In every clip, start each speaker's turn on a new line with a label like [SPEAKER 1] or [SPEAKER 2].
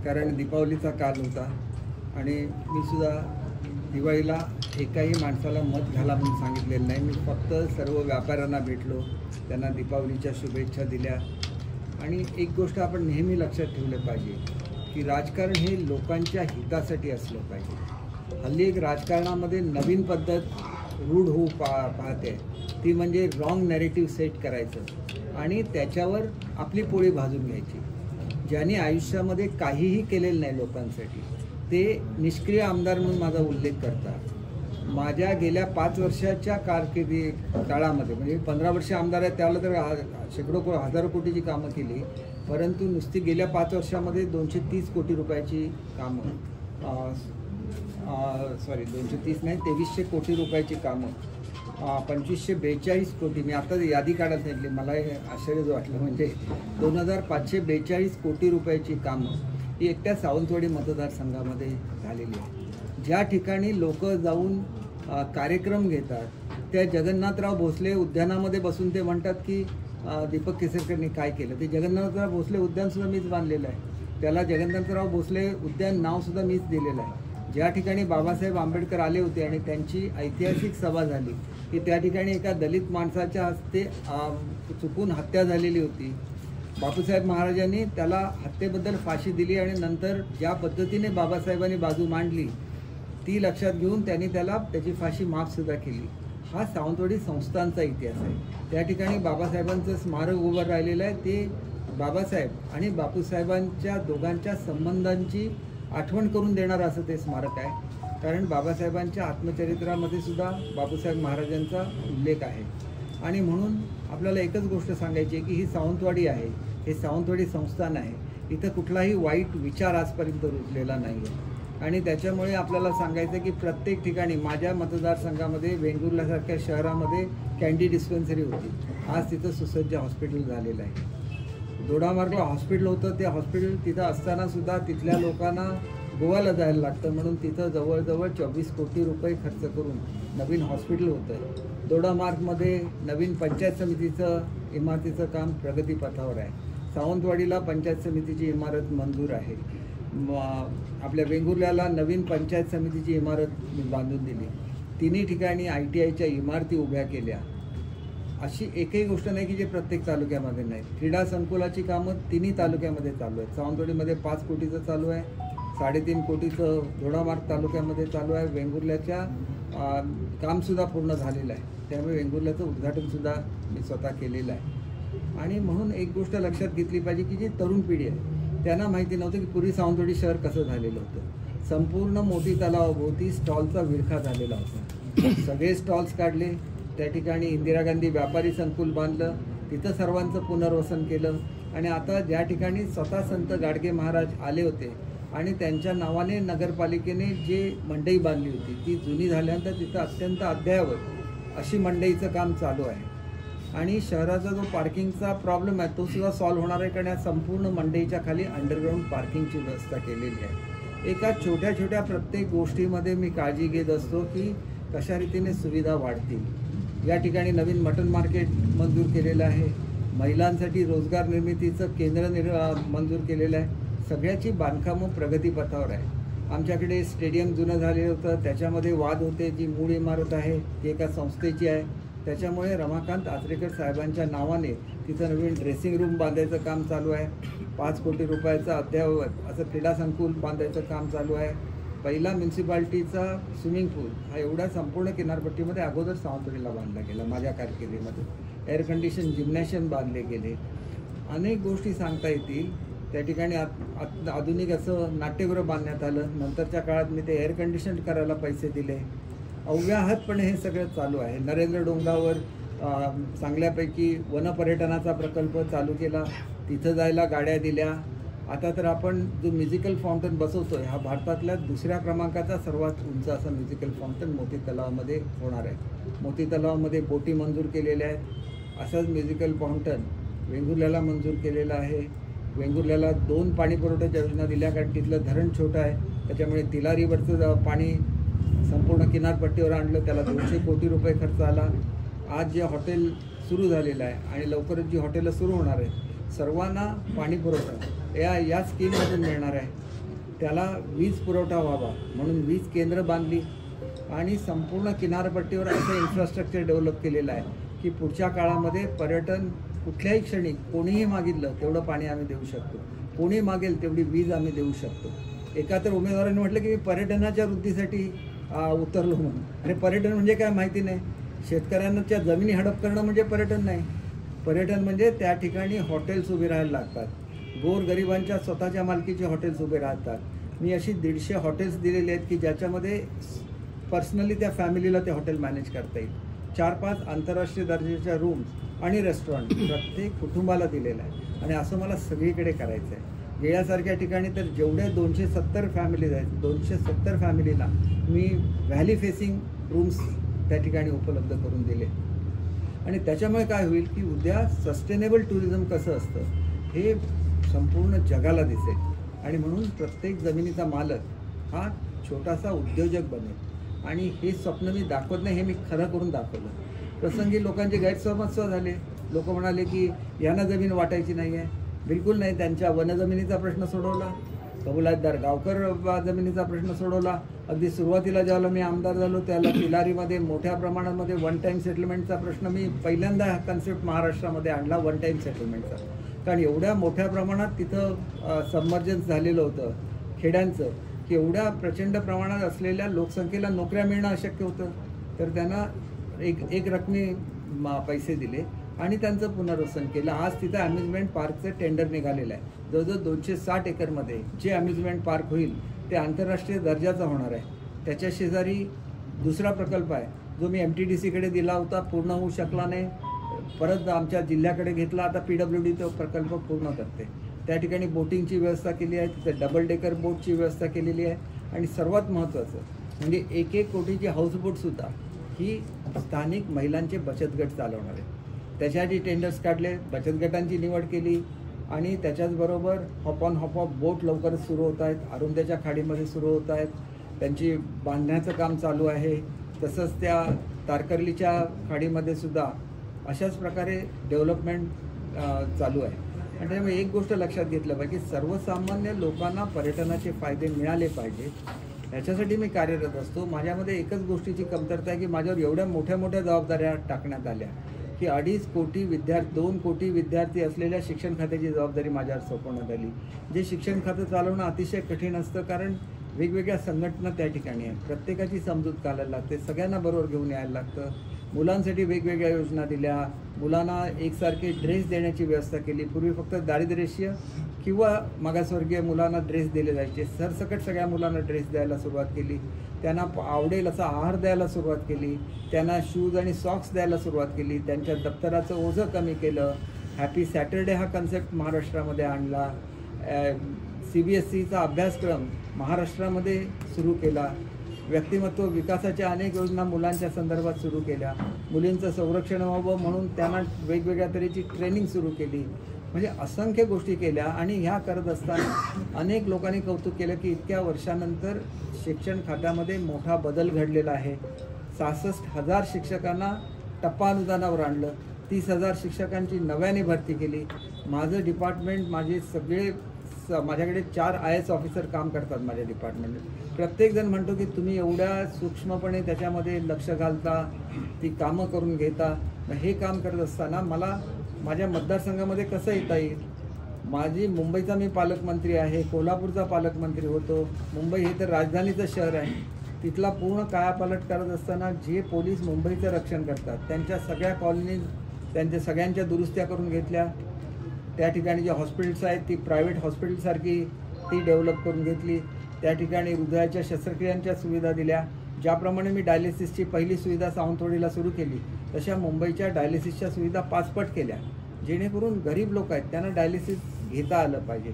[SPEAKER 1] कारण दीपावलीचा काल होता आणि मी सुद्धा दिवाळीला एकाही माणसाला मत घाला म्हणून सांगितलेलं नाही. मी फक्त सर्व व्यापाऱ्यांना भेटलो, त्यांना दीपावलीच्या शुभेच्छा दिल्या. आणि एक गोष्ट आपण नेहमी लक्षात ठेवलं पाहिजे की राजकारण हे लोकांच्या हितासाठी असलं पाहिजे. हल्ली एक राजकारणामध्ये नवीन पद्धत रूढ होऊ पाहते, ती म्हणजे रॉंग नॅरेटिव्ह सेट करायचं आणि त्याच्यावर आपली पोळी भाजून घ्यायची. ज्यांनी आयुष्यामध्ये काहीही केलेलं नाही लोकांसाठी ते निष्क्रिय आमदार म्हणून माझा उल्लेख करतात. माझ्या गेल्या 5 वर्षाच्या कारकिर्दी काळामध्ये, म्हणजे 15 वर्ष आमदार आहे त्याला तर शेकडो हजारो कोटीची कामं केली, परंतु नुसती गेल्या 5 वर्षामध्ये 230 कोटी रुपयाची कामं, 230 नाही 2300 कोटी रुपयाची कामं, 2542 कोटी, मी आता यादी काढत नाही, मला हे आश्चर्य वाटलं, म्हणजे 2542 कोटी रुपयाची कामं ही एकट्या सावंतवाडी मतदारसंघामध्ये झालेली आहे. ज्या ठिकाणी लोक जाऊन कार्यक्रम घेतात त्या जगन्नाथराव भोसले उद्यानामध्ये बसून ते म्हणतात की दीपक केसरकरनी काय केलं. ते जगन्नाथराव भोसले उद्यानसुद्धा मीच बांधलेलं आहे, त्याला जगन्नाथराव भोसले उद्यान नावसुद्धा मीच दिलेलं आहे. ज्या ठिकाणी बाबासाहेब आंबेडकर आले होते आणि त्यांची ऐतिहासिक सभा झाली की त्या ठिकाणी एका दलित माणसाच्या हस्ते चुकून हत्या झालेली होती. बापूसाहेब महाराजांनी त्याला हत्येबद्दल फाशी दिली आणि नंतर ज्या पद्धतीने बाबासाहेबांनी बाजू मांडली ती लक्षात घेऊन त्यांनी त्याची फाशी माफसुद्धा केली. हा सावंतवाडी संस्थांचा इतिहास आहे. त्या ठिकाणी बाबासाहेबांचं स्मारक उभं राहिलेलं आहे. ते बाबासाहेब आणि बापूसाहेबांच्या दोघांच्या संबंधांची आठवण करून देणारं असं ते स्मारक आहे. कारण बाबासाहेबांच्या आत्मचरित्रामध्ये सुद्धा बापूसाहेब महाराजांचा उल्लेख आहे. आणि म्हणून आपल्याला एकच गोष्ट सांगायची आहे की ही सावंतवाडी आहे, हे सावंतवाडी संस्थान आहे. इथं कुठलाही वाईट विचार आजपर्यंत रुजलेला नाही आहे. आणि त्याच्यामुळे आपल्याला सांगायचं की प्रत्येक ठिकाणी, माझ्या मतदारसंघामध्ये वेंगुर्ल्यासारख्या शहरामध्ये कॅन्डी डिस्पेन्सरी होती, आज तिथं सुसज्ज हॉस्पिटल झालेलं आहे. दोडामार्गला हॉस्पिटल होतं, ते हॉस्पिटल तिथं असतानासुद्धा तिथल्या लोकांना गोव्याला जायला लागतं, म्हणून तिथं जवळजवळ 24 कोटी रुपये खर्च करून नवीन हॉस्पिटल होतं आहे. दोडामार्गमध्ये नवीन पंचायत समितीचं इमारतीचं काम प्रगतीपथावर आहे. सावंतवाडीला पंचायत समितीची इमारत मंजूर आहे. आपल्या वेंगुर्ल्याला नवीन पंचायत समितीची इमारत बांधून दिली. तिन्ही ठिकाणी ITIच्या इमारती उभ्या केल्या. अशी एकही गोष्ट नाही की जे प्रत्येक तालुक्यामध्ये नाही. क्रीडा संकुलाची कामं तिन्ही तालुक्यामध्ये चालू आहेत. सावंतवाडीमध्ये 5 कोटीचं चालू आहे, 3.5 कोटीचं दोडामार्ग तालुक्यामध्ये चालू आहे. वेंगुर्ल्याच्या कामसुद्धा पूर्ण झालेलं आहे, त्यामुळे वेंगुर्ल्याचं उद्घाटनसुद्धा मी स्वतः केलेलं आहे. आणि म्हणून एक गोष्ट लक्षात घेतली पाहिजे की जी तरुण पिढी आहे त्यांना माहिती नव्हतं की पूर्वी सावंतवाडी शहर कसं झालेलं होतं. संपूर्ण मोती तलावाभोवती स्टॉलचा विळखा झालेला होता. सगळे स्टॉल्स काढले, त्या ठिकाणी इंदिरा गांधी व्यापारी संकुल बांधलं, तिथं सर्वांचं पुनर्वसन केलं. आणि आता ज्या ठिकाणी स्वतः संत गाडगे महाराज आले होते आणि त्यांच्या नावाने नगरपालिकेने जे मंडई बांधली होती ती जुनी झाल्यानंतर तिथं अत्यंत अद्ययावत अशी मंडईचं काम चालू आहे. आणि शहराचा जो पार्किंगचा प्रॉब्लेम आहे तो सुद्धा सॉल्व्ह होणार आहे, कारण या संपूर्ण मंडईच्या खाली अंडरग्राऊंड पार्किंगची व्यवस्था केलेली आहे. एका छोट्या छोट्या प्रत्येक गोष्टीमध्ये मी काळजी घेत असतो की कशा रीतीने सुविधा वाढतील. या ठिकाणी नवीन मटन मार्केट मंजूर केलेलं आहे, महिलांसाठी रोजगार निर्मितीचं केंद्र मंजूर केलेलं आहे. सगळ्याची बांधकामं प्रगतीपथावर आहे. आमच्याकडे स्टेडियम जुनं झालेलं होतं, त्याच्यामध्ये वाद होते. जी मूळ इमारत आहे ती एका संस्थेची आहे, त्याच्यामुळे रमाकांत आचरेकर साहेबांच्या नावाने तिथं नवीन ड्रेसिंग रूम बांधायचं काम चालू आहे. 5 कोटी रुपयाचं अद्ययावत असं क्रीडा संकुल बांधायचं काम चालू आहे. पहिला म्युन्सिपाल्टीचा स्विमिंग पूल हा एवढ्या संपूर्ण किनारपट्टीमध्ये अगोदर सावंतवाडीला बांधला गेला माझ्या कारकिर्दीमध्ये. एअर कंडिशन जिम्नॅशियम बांधले गेले. अनेक गोष्टी सांगता येतील. त्या ठिकाणी आधुनिक असं नाट्यगृह बांधण्यात आलं. नंतरच्या काळात मी ते एअर कंडिशन करायला पैसे दिले. अव्याहतपणे हे सगळं चालू आहे. नरेंद्र डोंगरावर चांगल्यापैकी वनपर्यटनाचा प्रकल्प चालू केला, तिथं जायला गाड्या दिल्या. आता तर आपण जो म्युझिकल फाउंटन बसवतो आहे हा भारतातल्या 2ऱ्या क्रमांकाचा सर्वात उंच असा म्युझिकल फाउंटन मोती तलावामध्ये होणार आहे. मोती तलावामध्ये बोटी मंजूर केलेल्या आहेत. असंच म्युझिकल फाउंटन वेंगुर्ल्याला मंजूर केलेलं आहे. वेंगुर्ल्याला 2 पाणी पुरवठ्याच्या योजना दिल्या, कारण तिथलं धरण छोटं आहे, त्याच्यामुळे तिलारीवरचं पाणी संपूर्ण किनारपट्टीवर आणलं, त्याला 200 कोटी रुपये खर्च आला. आज जे हॉटेल सुरू झालेलं आहे आणि लवकरच जी हॉटेलं सुरू होणार आहे सर्वांना पाणी पुरवठा या स्कीममधून मिळणार आहे. त्याला वीज पुरवठा व्हावा म्हणून वीज केंद्र बांधली आणि संपूर्ण किनारपट्टीवर असं इन्फ्रास्ट्रक्चर डेव्हलप केलेलं आहे की पुढच्या काळामध्ये पर्यटन कुठल्याही क्षणी कोणीही मागितलं तेवढं पाणी आम्ही देऊ शकतो, कोणी मागेल तेवढी वीज आम्ही देऊ शकतो. एका तर उमेदवारांनी म्हटलं की मी पर्यटनाच्या वृद्धीसाठी उतरलो म्हणून. आणि पर्यटन म्हणजे काय माहिती नाही. शेतकऱ्यांच्या जमिनी हडप करणं म्हणजे पर्यटन नाही. पर्यटन म्हणजे त्या ठिकाणी हॉटेल्स उभे राहायला लागतात, गोरगरिबांच्या स्वतःच्या मालकीचे हॉटेल्स उभे राहतात. मी अशी 150 हॉटेल्स दिलेली आहेत की ज्याच्यामध्ये पर्सनली त्या फॅमिलीला ते हॉटेल मॅनेज करता येईल. 4-5 आंतरराष्ट्रीय दर्जाच्या रूम्स आणि रेस्टॉरंट प्रत्येक कुटुंबाला दिलेलं आहे. आणि असं मला सगळीकडे करायचं आहे. गेल्यासारख्या ठिकाणी तर जेवढे 270 फॅमिलीज आहेत, 270 फॅमिलीला मी व्हॅली फेसिंग रूम्स त्या ठिकाणी उपलब्ध करून दिले. आणि त्याच्यामुळे काय होईल की उद्या सस्टेनेबल टुरिझम कसं असतं हे संपूर्ण जगाला दिसेल. आणि म्हणून प्रत्येक जमिनीचा मालक हा छोटासा उद्योजक बनेल. आणि हे स्वप्न मी दाखवत नाही, हे मी खरं करून दाखवलं. प्रसंगी लोकांचे गैरसमज झाले. लोक म्हणाले की यांना जमीन वाटायची नाही आहे. बिलकुल नाही. त्यांच्या वनजमिनीचा प्रश्न सोडवला, कबूलातदार गावकर जमिनीचा प्रश्न सोडवला. अगदी सुरुवातीला ज्यावेळेला मी आमदार झालो त्याला तिलारीमध्ये मोठ्या प्रमाणामध्ये वन टाईम सेटलमेंटचा प्रश्न मी पहिल्यांदा हा कन्सेप्ट महाराष्ट्रामध्ये आणला, वन टाईम सेटलमेंटचा. कारण एवढ्या मोठ्या प्रमाणात तिथं सबमर्जन्स झालेलं होतं खेड्यांचं की एवढ्या प्रचंड प्रमाणात असलेल्या लोकसंख्येला नोकऱ्या मिळणं अशक्य होतं. तर त्यांना एक रकमी पैसे दिले आणि त्यांचं पुनर्वसन केलं. आज तिथं अम्युजमेंट पार्कचं टेंडर निघालेलं आहे. जवळजवळ 260 एकरमध्ये जे अम्युजमेंट पार्क होईल ते आंतरराष्ट्रीय दर्जाचा होणार आहे. त्याच्या शेजारी दुसरा प्रकल्प आहे जो मी MTDCकडे दिला होता, पूर्ण होऊ शकला नाही. परत आमच्या जिल्ह्याकडे घेतला. आता PWD तो प्रकल्प पूर्ण करते. त्या ठिकाणी बोटिंगची व्यवस्था केली आहे, तिथे डबल डेकर बोटची व्यवस्था केलेली आहे. आणि सर्वात महत्त्वाचं म्हणजे 1-1 कोटीची हाऊसबोटसुद्धा ही स्थानिक महिलांचे बचत गट चालवणार आहे. त्याच्यासाठी टेंडर्स काढले, बचत गटांची निवड केली. आणि त्याच्याचबरोबर हॉप ऑन हॉप ऑफ बोट लवकरच सुरू होत आहेत, अरुंध्याच्या खाडीमध्ये सुरू होत आहेत. त्यांची बांधण्याचं काम चालू आहे. तसंच त्या तारकर्लीच्या खाडीमध्ये सुद्धा अशाच प्रकारे डेव्हलपमेंट चालू आहे. आणि त्यामुळे एक गोष्ट लक्षात घेतलं पाहिजे की सर्वसामान्य लोकांना पर्यटनाचे फायदे मिळाले पाहिजे याच्यासाठी मी कार्यरत असतो. माझ्यामध्ये एकच गोष्टीची कमतरता आहे की माझ्यावर एवढ्या मोठ्या मोठ्या जबाबदाऱ्या टाकण्यात आल्या की 2.5 कोटी विद्यार्थी 2 कोटी विद्यार्थी असलेल्या शिक्षण खात्याची जबाबदारी माझ्यावर सोपवण्यात आली. जे शिक्षण खातं चालवणं अतिशय कठीण असतं कारण वेगवेगळ्या संघटना त्या ठिकाणी आहेत. प्रत्येकाची समजूत घालायला लागते, सगळ्यांना बरोबर घेऊन यायला लागतं. मुलांसाठी वेगवेगळ्या योजना दिल्या, मुलांना एकसारखे ड्रेस देण्याची व्यवस्था केली. पूर्वी फक्त दारिद्र्यरेषीय किंवा मागासवर्गीय मुलांना ड्रेस दिले जायचे. सरसकट सगळ्या मुलांना ड्रेस द्यायला सुरुवात केली. त्यांना आवडेल असा आहार द्यायला सुरुवात केली. त्यांना शूज आणि सॉक्स द्यायला सुरुवात केली. त्यांच्या दप्तराचं ओझं कमी केलं. हॅपी सॅटर्डे हा कन्सेप्ट महाराष्ट्रामध्ये आणला. CBSEचा अभ्यासक्रम महाराष्ट्रामध्ये सुरू केला. व्यक्तिमत्व विकासाच्या अनेक योजना मुलांच्या संदर्भात सुरू केल्या. मुलींचं संरक्षण व्हावं म्हणून त्यांना वेगवेगळ्या तऱ्हेची ट्रेनिंग सुरू केली. म्हणजे असंख्य गोष्टी केल्या. आणि ह्या करत असताना अनेक लोकांनी कौतुक केलं की इतक्या वर्षानंतर शिक्षण खात्यामध्ये मोठा बदल घडलेला आहे. 66,000 शिक्षकांना टप्पा अनुदानावर आणलं. 30,000 शिक्षकांची नव्याने भरती केली. माझं डिपार्टमेंट माझ्याकडे 4 IAS ऑफिसर काम करतात माझ्या डिपार्टमेंटमध्ये. प्रत्येकजण म्हणतो की तुम्ही एवढ्या सूक्ष्मपणे त्याच्यामध्ये लक्ष घालता, ती कामं करून घेता. हे काम करत असताना मला माझ्या मतदारसंघामध्ये कसं येता येईल. मुंबईचा मी पालकमंत्री आहे, कोल्हापूरचा पालकमंत्री होतो. मुंबई हे तर राजधानीचं शहर आहे. तिथला पूर्ण कायापालट करत असताना जे पोलीस मुंबईचं रक्षण करतात त्यांच्या सगळ्या कॉलनीज त्यांच्या सगळ्यांच्या दुरुस्त्या करून घेतल्या. त्या ठिकाणी जे हॉस्पिटल्स आहेत ती प्रायव्हेट हॉस्पिटलसारखी ती डेव्हलप करून घेतली. त्या ठिकाणी हृदयाच्या शस्त्रक्रियांच्या सुविधा दिल्या. ज्याप्रमाणे मी डायलिसिसची पहिली सुविधा सावंतवाडीला सुरू केली तशा मुंबईच्या डायलिसिसच्या सुविधा 5 पट केल्या. जेणेकरून गरीब लोक आहेत त्यांना डायलिसिस घेता आलं पाहिजे.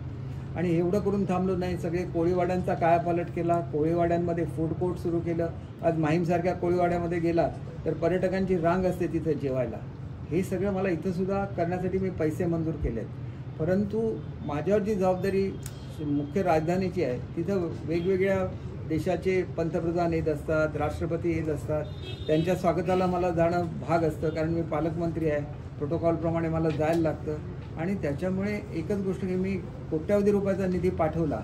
[SPEAKER 1] आणि एवढं करून थांबलो नाही, सगळे कोळीवाड्यांचा कायापालट केला. कोळीवाड्यांमध्ये फूड कोर्ट सुरू केलं. आज माहीमसारख्या कोळीवाड्यामध्ये गेला तर पर्यटकांची रांग असते तिथे जेवायला. हे सगळं मला इथंसुद्धा करण्यासाठी मी पैसे मंजूर केले आहेत. परंतु माझ्यावर जी जबाबदारी मुख्य राजधानीची आहे तिथं वेगवेगळ्या देशाचे पंतप्रधान येत असतात, राष्ट्रपती येत असतात. त्यांच्या स्वागताला मला जाणं भाग असतं कारण मी पालकमंत्री आहे. प्रोटोकॉलप्रमाणे मला जायला लागतं. आणि त्याच्यामुळे एकच गोष्ट की मी कोट्यावधी रुपयाचा निधी पाठवला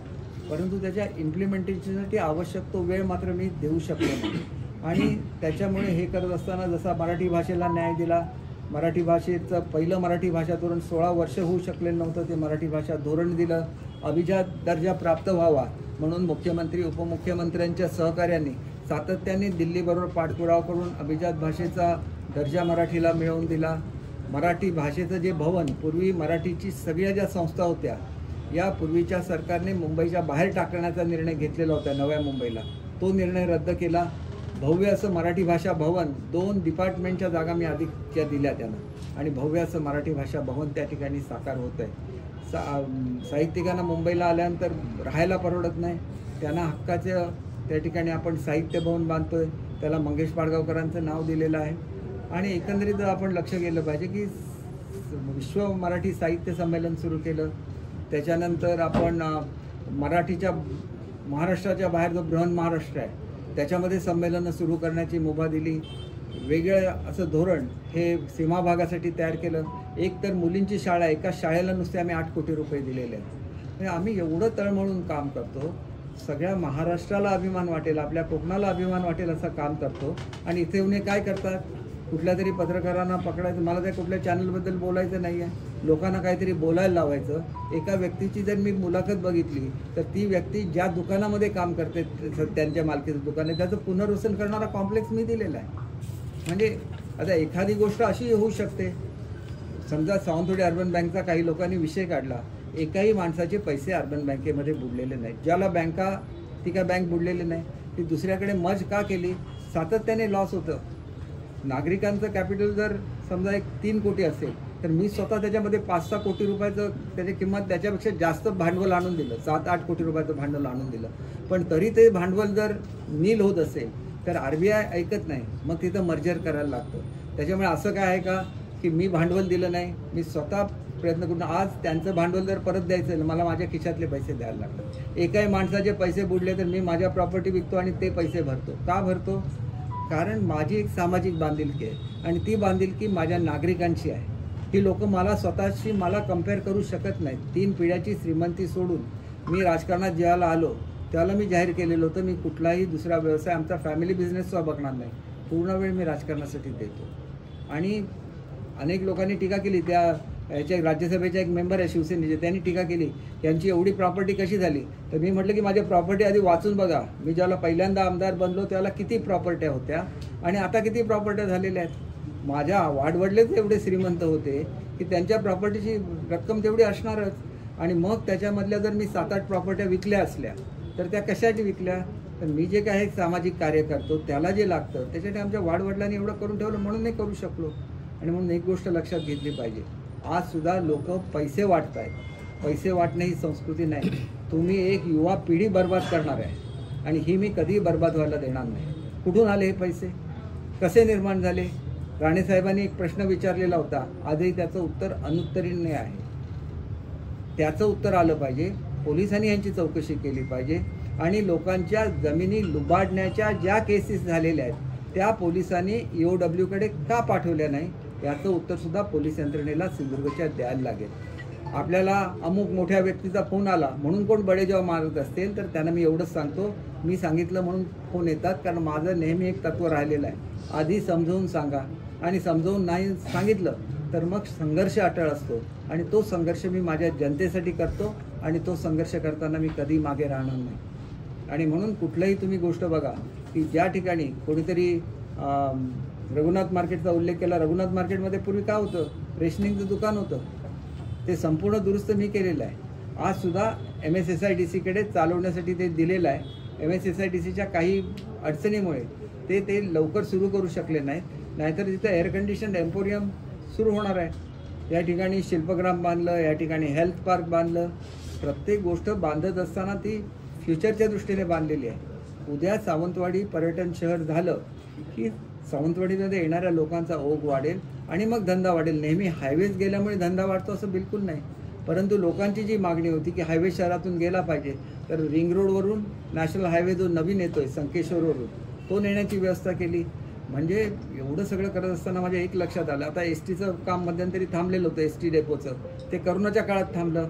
[SPEAKER 1] परंतु त्याच्या इम्प्लिमेंटेशनसाठी आवश्यक तो वेळ मात्र मी देऊ शकलो नाही. आणि त्याच्यामुळे हे करत असताना जसा मराठी भाषेला न्याय दिला, मराठी भाषेचं पहिलं मराठी भाषा धोरण 16 वर्ष होऊ शकलेलं नव्हतं, ते मराठी भाषा धोरण दिलं. अभिजात दर्जा प्राप्त व्हावा म्हणून मुख्यमंत्री उपमुख्यमंत्र्यांच्या सहकार्याने सातत्याने दिल्लीबरोबर पाठपुरावा करून अभिजात भाषेचा दर्जा मराठीला मिळवून दिला. मराठी भाषेचं जे भवन, पूर्वी मराठीची सगळ्या ज्या संस्था होत्या, या पूर्वीच्या सरकारने मुंबईच्या बाहेर टाकण्याचा निर्णय घेतलेला होता नव्या मुंबईला, तो निर्णय रद्द केला. भव्य असं मराठी भाषा भवन 2 डिपार्टमेंटच्या जागा मी अधिकच्या दिल्या त्यांना, आणि भव्य असं मराठी भाषा भवन त्या ठिकाणी साकार होत आहे. साहित्यिकांना मुंबईला आल्यानंतर राहायला परवडत नाही, त्यांना हक्काचं त्या ठिकाणी आपण साहित्य भवन बांधतोय, त्याला मंगेश पाडगावकरांचं नाव दिलेलं आहे. आणि एकंदरीत आपण लक्ष केलं पाहिजे की विश्व मराठी साहित्य संमेलन सुरू केलं. त्याच्यानंतर आपण मराठीच्या महाराष्ट्राच्या बाहेर जो बृहन महाराष्ट्र आहे त्याच्यामध्ये संमेलनं सुरू करण्याची मुभा दिली. वेगळं असं धोरण हे सीमा भागासाठी तयार केलं. एक तर मुलींची शाळा, एका शाळेला नुसते आम्ही 8 कोटी रुपये दिलेले आहेत. म्हणजे आम्ही एवढं तळमळून काम करतो, सगळ्या महाराष्ट्राला अभिमान वाटेल, आपल्या कोकणाला अभिमान वाटेल असं काम करतो. आणि इथे येऊन काय करतात, कुठल्या तरी पत्रकारांना पकडायचं, मला त्या कुठल्या चॅनलबद्दल बोलायचं नाही आहे, लोकांना काहीतरी बोलायला लावायचं. एका व्यक्तीची जर मी मुलाखत बघितली तर ती व्यक्ती ज्या दुकानामध्ये काम करते, त्यांच्या मालकीचं दुकान आहे, त्याचं पुनर्वसन करणारा कॉम्प्लेक्स मी दिलेला आहे. म्हणजे आता एखादी गोष्ट अशी होऊ शकते, समजा सावंतवाडी अर्बन बँकचा काही लोकांनी विषय काढला, एकाही माणसाचे पैसे अर्बन बँकेमध्ये बुडलेले नाहीत. ज्याला बँका, ती काय बँक बुडलेली नाही, ती दुसऱ्याकडे मर्ज का केली, सातत्याने लॉस होतं. नागरिकांचं कॅपिटल जर समजा 3 कोटी असेल तर मी स्वतः त्याच्यामध्ये 5-6 कोटी रुपयाचं त्याची किंमत, त्याच्यापेक्षा जास्त भांडवल आणून दिलं, 7-8 कोटी रुपयाचं भांडवल आणून दिलं. पण तरी ते भांडवल जर नील होत असेल तर RBI ऐकत नाही, मग तिथं मर्जर करायला लागतं. त्याच्यामुळे असं काय आहे का की मी भांडवल दिलं नाही, मी स्वतः प्रयत्न करून आज त्यांचं भांडवल जर परत द्यायचं मला माझ्या खिशातले पैसे द्यायला लागतात. एकाही माणसाचे पैसे बुडले तर मी माझ्या प्रॉपर्टी विकतो आणि ते पैसे भरतो. का भरतो? कारण माझी एक सामाजिक बांधिलकी आहे आणि ती बांधिलकी माझ्या नागरिकांची आहे. ही लोक मला स्वतःशी कम्पेअर करू शकत नाहीत. 3 पिढ्याची श्रीमंती सोडून मी राजकारणात ज्याला आलो त्याला मी जाहीर केलेलं होतं, मी कुठलाही दुसरा व्यवसाय, आमचा फॅमिली बिझनेससुद्धा बघणार नाही, पूर्ण वेळ मी राजकारणासाठी देतो. आणि अनेक लोकांनी टीका केली, त्या याच्या राज्यसभेचा एक मेंबर आहे शिवसेनेचे, त्यांनी टीका केली यांची एवढी प्रॉपर्टी कशी झाली. तर मी म्हटलं की माझ्या प्रॉपर्टी आधी वाचून बघा. मी ज्याला पहिल्यांदा आमदार बनलो त्याला किती प्रॉपर्ट्या होत्या आणि आता किती प्रॉपर्ट्या झालेल्या आहेत. माझ्या वाडवडलेच एवढे श्रीमंत होते की त्यांच्या प्रॉपर्टीची रक्कम तेवढी असणारच. आणि मग त्याच्यामधल्या जर मी 7-8 प्रॉपर्ट्या विकल्या असल्या तर त्या कशासाठी विकल्या, तर मी जे काही सामाजिक कार्य करतो त्याला जे लागतं त्याच्यासाठी आमच्या वाडवडिलांनी एवढं करून ठेवलं म्हणून नाही करू शकलो. आणि म्हणून एक गोष्ट लक्षात घेतली पाहिजे, आज सुद्धा लोक पैसे वाटत आहेत. पैसे वाटणे ही संस्कृती नाही. तुम्ही एक युवा पिढी बर्बाद करणार आहे आणि ही मी कधीही बर्बाद व्हायला देणार नाही. कुठून आले हे पैसे, कसे निर्माण झाले? राणेसाहेबांनी एक प्रश्न विचारलेला होता, आजही त्याचं उत्तर अनुत्तरीय आहे. त्याचं उत्तर आलं पाहिजे. पोलिसांनी यांची चौकशी केली पाहिजे आणि लोकांच्या जमिनी लुबाडण्याच्या ज्या केसेस झालेल्या आहेत त्या पोलिसांनी EOW कडे का पाठवल्या नाही याचं उत्तरसुद्धा पोलीस यंत्रणेला सिंधुदुर्गच्या द्यायला लागेल. आपल्याला अमुक मोठ्या व्यक्तीचा फोन आला म्हणून कोण बडेजाव मारत असतील तर त्यांना मी एवढंच सांगतो, मी सांगितलं म्हणून फोन येतात. कारण माझं नेहमी एक तत्त्व राहिलेलं आहे, आधी समजावून सांगा आणि समजावून नाही सांगितलं तर मग संघर्ष अटळ असतो. आणि तो संघर्ष मी माझ्या जनतेसाठी करतो आणि तो संघर्ष करताना मी कधी मागे राहणार नाही. आणि म्हणून कुठलंही तुम्ही गोष्ट बघा की ज्या ठिकाणी कोणीतरी रघुनाथ मार्केटचा उल्लेख केला, रघुनाथ मार्केटमध्ये पूर्वी काय होतं, रेशनिंगचं दुकान होतं, ते संपूर्ण दुरुस्त मी केलेलं आहे. आज सुद्धा MSSIDCकडे चालवण्यासाठी ते दिलेलं आहे. MSSIDCच्या काही अडचणीमुळे ते लवकर सुरू करू शकले नाहीत, नाहीतर तिथं एअर कंडिशन एम्पोरियम सुरू होणार आहे. या ठिकाणी शिल्पग्राम बांधलं, या ठिकाणी हेल्थ पार्क बांधलं. प्रत्येक गोष्ट बांधत असताना ती फ्युचरच्या दृष्टीने बांधलेली आहे. उद्या सावंतवाडी पर्यटन शहर झालं की सावंतवाडीमध्ये येणाऱ्या लोकांचा ओघ वाढेल आणि मग धंदा वाढेल. नेहमी हायवेज गेल्यामुळे धंदा वाढतो असं बिलकुल नाही, परंतु लोकांची जी मागणी होती की हायवे शहरातून गेला पाहिजे, तर रिंग रोडवरून नॅशनल हायवे जो नवीन येतोय संकेश्वरवरून तो नेण्याची व्यवस्था केली. म्हणजे एवढं सगळं करत असताना माझ्या एक लक्षात आलं, आता STचं काम मध्यंतरी थांबलेलं होतं, ST डेपोचं, ते करोनाच्या काळात थांबलं.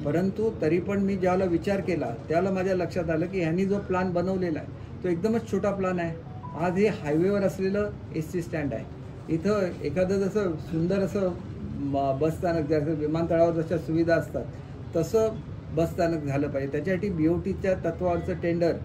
[SPEAKER 1] परंतु तरी पण मी ज्यावेळेला विचार केला त्यावेळेला माझ्या लक्षात आलं की ह्यांनी जो प्लान बनवलेला आहे तो एकदमच छोटा प्लान आहे. आज हे हायवेवर असलेलं एस.टी. स्टँड आहे. इथं एखादं जसं सुंदर असं बसस्थानक, जसं विमानतळावर जशा सुविधा असतात तसं बसस्थानक झालं पाहिजे. त्याच्यासाठी BOTच्या तत्वावरचं टेंडर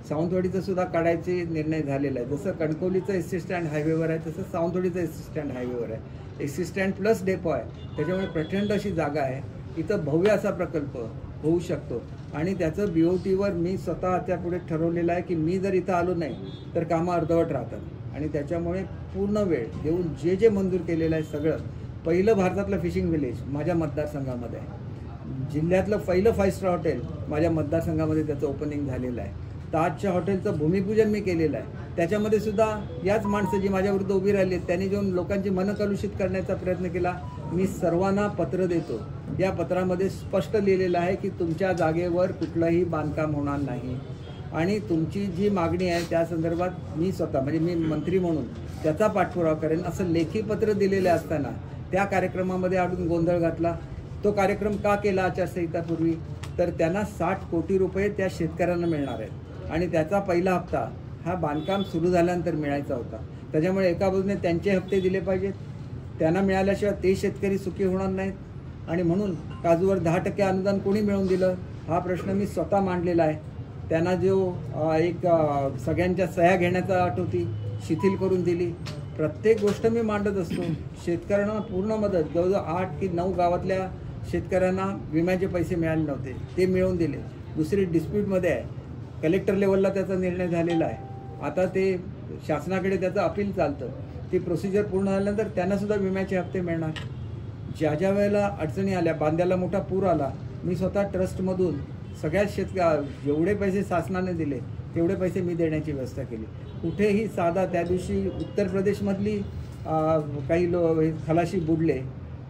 [SPEAKER 1] सावंतवाडीचं सुद्धा काढायचे निर्णय झालेला आहे. जसं कणकवलीचं एस.टी. स्टँड हायवेवर आहे तसं सावंतवाडीचं एस.टी. स्टँड हायवेवर आहे. एस.टी. स्टँड प्लस डेपो आहे. त्याच्यामुळे प्रचंड अशी जागा आहे. इथं भव्य असा प्रकल्प होऊ शकतो आणि त्याचं BOTवर मी स्वतः त्यापुढे ठरवलेलं आहे की मी जर इथं आलो नाही तर कामं अर्धवट राहतात आणि त्याच्यामुळे पूर्ण वेळ देऊन जे जे मंजूर केलेलं आहे सगळं. पहिलं भारतातलं फिशिंग विलेज माझ्या मतदारसंघामध्ये आहे. जिल्ह्यातलं पहिलं 5 स्टार हॉटेल माझ्या मतदारसंघामध्ये त्याचं ओपनिंग झालेलं आहे. ताजच्या हॉटेलचं भूमिपूजन मी केलेलं आहे. त्याच्यामध्ये सुद्धा याच माणसं जी माझ्याविरुद्ध उभी राहिली त्यांनी जेव्हा लोकांची मनं कलुषित करण्याचा प्रयत्न केला. मी सर्वांना पत्र देतो. या पत्रामध्ये स्पष्ट लिहिलेलं आहे की तुमच्या जागेवर कुठलंही बांधकाम होणार नाही आणि तुमची जी मागणी आहे त्या संदर्भात मी स्वतः म्हणजे मी मंत्री म्हणून त्याचा पाठपुरावा करेन असं लेखी पत्र दिलेलं असताना त्या कार्यक्रमामध्ये अडून गोंधळ घातला. तो कार्यक्रम का केला आचारसंहितापूर्वी तर त्यांना 60 कोटी रुपये त्या शेतकऱ्यांना मिळणार आहेत आणि त्याचा पहिला हप्ता हा बांधकाम सुरू झाल्यानंतर मिळायचा होता. त्याच्यामुळे एका बाजूने त्यांचे हप्ते दिले पाहिजेत. त्यांना मिळाल्याशिवाय ते शेतकरी सुखी होणार नाहीत आणि म्हणून काजूवर 10% अनुदान कोणी मिळवून दिलं हा प्रश्न मी स्वतः मांडलेला आहे. त्यांना जो एक सगळ्यांच्या सह्या घेण्याचा अट होती शिथिल करून दिली. प्रत्येक गोष्ट मी मांडत असतो. शेतकऱ्यांना पूर्ण मदत जवळजवळ 8 की 9 गावातल्या शेतकऱ्यांना विम्याचे पैसे मिळाले नव्हते ते मिळवून दिले. दुसरी डिस्प्यूटमध्ये आहे कलेक्टर लेवलला त्याचा निर्णय झालेला आहे. आता ते शासनाकडे त्याचं अपील चालतं. ती प्रोसिजर पूर्ण झाल्यानंतर त्यांनासुद्धा विम्याचे हप्ते मिळणार. ज्या ज्या वेळेला अडचणी आल्या बांद्याला मोठा पूर आला मी स्वतः ट्रस्टमधून सगळ्या जेवढे पैसे शासनाने दिले तेवढे पैसे मी देण्याची व्यवस्था केली. कुठेही साधा त्या दिवशी उत्तर प्रदेशमधली काही खलाशी बुडले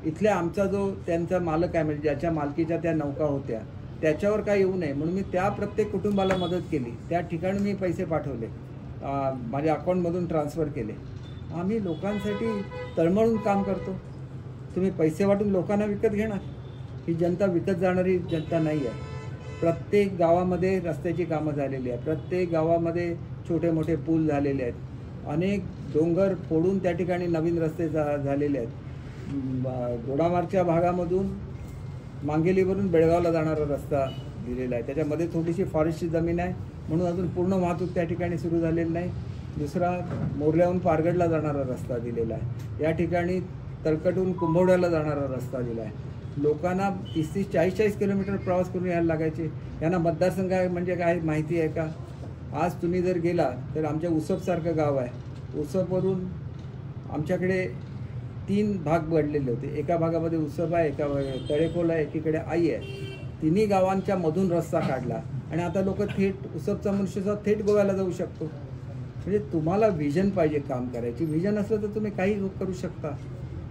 [SPEAKER 1] इथल्या आमचा जो त्यांचा मालक आहे म्हणजे ज्याच्या मालकीच्या त्या नौका होत्या त्याच्यावर काय येऊ नये म्हणून मी त्या प्रत्येक कुटुंबाला मदत केली. त्या ठिकाणी मी पैसे पाठवले माझ्या अकाउंटमधून ट्रान्सफर केले. आम्ही लोकांसाठी तळमळून काम करतो. तुम्ही पैसे वाटून लोकांना विकत घेणार. ही जनता विकत जाणारी जनता नाही आहे. प्रत्येक गावामध्ये रस्त्याची कामं झालेली आहेत. प्रत्येक गावामध्ये छोटे मोठे पूल झालेले आहेत. अनेक डोंगर फोडून त्या ठिकाणी नवीन रस्ते झालेले आहेत. दोडामार्गच्या भागामधून मांगेलीवरून बेळगावला जाणारा रस्ता दिलेला आहे. त्याच्यामध्ये थोडीशी फॉरेस्टची जमीन आहे म्हणून अजून पूर्ण वाहतूक त्या ठिकाणी सुरू झालेली नाही. दुसरा मोरल्याहून पारगडला जाणारा रस्ता दिलेला आहे. या ठिकाणी तळकटहून कुंभवड्याला जाणारा रस्ता दिला आहे. लोकांना 30-30, 40-40 किलोमीटर प्रवास करून यायला लागायचे. यांना मतदारसंघ म्हणजे काय माहिती आहे का? आज तुम्ही जर गेला तर आमच्या उसपसारखं गाव आहे. उसपवरून आमच्याकडे 3 भाग पडलेले होते. एका भागामध्ये उसप आहे, एका तळेकोल आहे, एकीकडे आई आहे. तिन्ही गावांच्या मधून रस्ता काढला आणि आता लोक थेट उसपचा मनुष्य थेट गोव्याला जाऊ शकतो. म्हणजे तुम्हाला व्हिजन पाहिजे काम करायची. व्हिजन असलं तर तुम्ही काही करू शकता.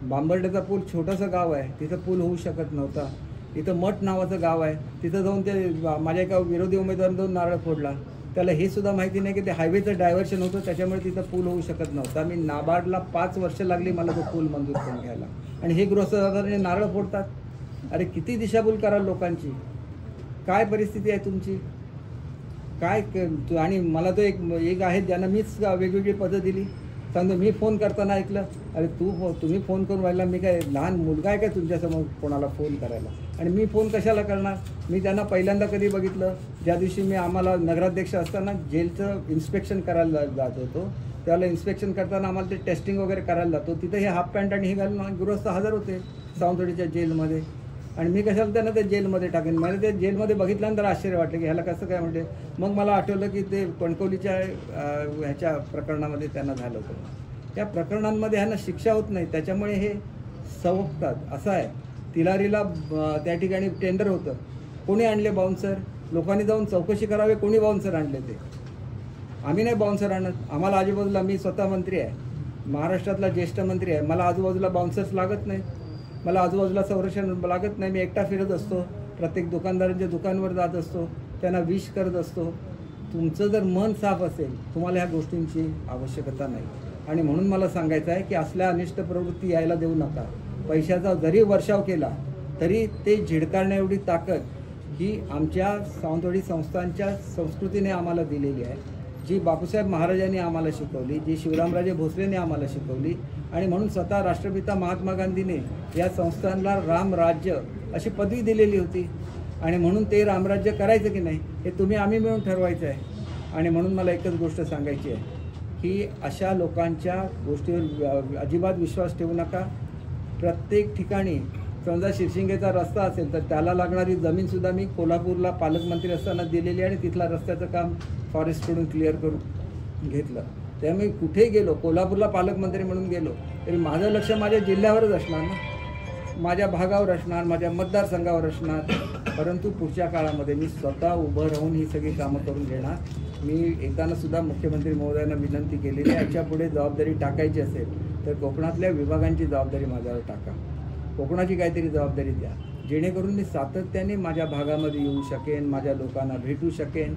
[SPEAKER 1] बांबर्ड्याचा पूल छोटंसं गाव आहे तिथं पूल होऊ शकत नव्हता. इथं मठ नावाचं गाव आहे तिथं जाऊन ते माझ्या एका विरोधी उमेदवाराने जाऊन नारळ फोडला. त्याला हे सुद्धा माहिती नाही की ते हायवेचं डायव्हर्शन होतं त्याच्यामुळे तिथं पूल होऊ शकत नव्हता. मी नाबार्डला 5 वर्ष लागली मला तो पूल मंजूर करून घ्यायला आणि हे गृहस्थदाराने नारळ फोडतात. अरे किती दिशाभूल कराल लोकांची. काय परिस्थिती आहे तुमची काय. आणि मला तो एक आहे ज्यांना मीच वेगवेगळी पदं दिली. सांगतो मी फोन करताना ऐकलं अरे तुम्ही फोन करून राहिला मी काय लहान मुलगा आहे काय तुमच्यासमोर कोणाला फोन करायला. आणि मी फोन कशाला करणार. मी त्यांना पहिल्यांदा कधी बघितलं ज्या दिवशी मी आम्हाला नगराध्यक्ष असताना जेलचं इन्स्पेक्शन करायला जात होतो. त्याला इन्स्पेक्शन करताना आम्हाला ते टेस्टिंग वगैरे करायला जातो. तिथं हे हाफ पॅन्ट आणि हे घालून गृहस्थ हजर होते सावंतवाडीच्या जेलमध्ये. आणि मी कशाला त्यांना ते जेलमध्ये टाकेन. मला ते जेलमध्ये बघितल्यानंतर आश्चर्य वाटलं की ह्याला कसं काय म्हणजे. मग मला आठवलं की ते कणकवलीच्या ह्याच्या प्रकरणामध्ये त्यांना झालं होतं. त्या प्रकरणांमध्ये ह्यांना शिक्षा होत नाही त्याच्यामुळे हे सवकतात. असं आहे. तिलारीला त्या ठिकाणी टेंडर होतं. कोणी आणले बाउन्सर. लोकांनी जाऊन चौकशी करावी कोणी बाउन्सर आणले ते. आम्ही नाही बाउन्सर आणत. आम्हाला आजूबाजूला मी स्वतः मंत्री आहे महाराष्ट्रातला ज्येष्ठ मंत्री आहे. मला आजूबाजूला बाउन्सर्स लागत नाहीत. मला आजूबाजूला संरक्षण लागत नाही. मी एकटा फिरत असतो. प्रत्येक दुकानदारांच्या दुकानवर जात असतो. त्यांना विश करत असतो. तुमचं जर मन साफ असेल तुम्हाला ह्या गोष्टींची आवश्यकता नाही. आणि म्हणून मला सांगायचं आहे की असल्या अनिष्ट प्रवृत्ती यायला देऊ नका. पैशाचा जरी वर्षाव केला तरी ते झिडकारण्या एवढी ताकद ही आमच्या सावंतवाडी संस्थांच्या संस्कृतीने आम्हाला दिलेली आहे, जी बापूसाहेब महाराजांनी आम्हाला शिकवली, जी शिवरामराजे भोसलेने आम्हाला शिकवली. आणि म्हणून स्वतः राष्ट्रपिता महात्मा गांधीने या संस्थांना रामराज्य अशी पदवी दिलेली होती. आणि म्हणून ते रामराज्य करायचं की नाही हे तुम्ही आम्ही मिळून ठरवायचं आहे. आणि म्हणून मला एकच गोष्ट सांगायची आहे की अशा लोकांच्या गोष्टीवर अजिबात विश्वास ठेवू नका. प्रत्येक ठिकाणी समजा शिरशिंगेचा रस्ता असेल तर त्याला लागणारी जमीनसुद्धा मी कोल्हापूरला पालकमंत्री असताना दिलेली आणि तिथला रस्त्याचं काम फॉरेस्टकडून क्लिअर करून घेतलं. त्यामुळे कुठेही गेलो, कोल्हापूरला पालकमंत्री म्हणून गेलो तरी माझं लक्ष माझ्या जिल्ह्यावरच असणार ना, माझ्या भागावर असणार, माझ्या मतदारसंघावर असणार. परंतु पुढच्या काळामध्ये मी स्वतः उभं राहून ही सगळी कामं करून घेणार. मी येतानासुद्धा मुख्यमंत्री महोदयांना विनंती केलेली आहे, याच्या पुढे जबाबदारी टाकायची असेल तर कोकणातल्या विभागांची जबाबदारी माझ्यावर टाका, कोकणाची काहीतरी जबाबदारी द्या, जेणेकरून मी सातत्याने माझ्या भागामध्ये येऊ शकेन, माझ्या लोकांना भेटू शकेन.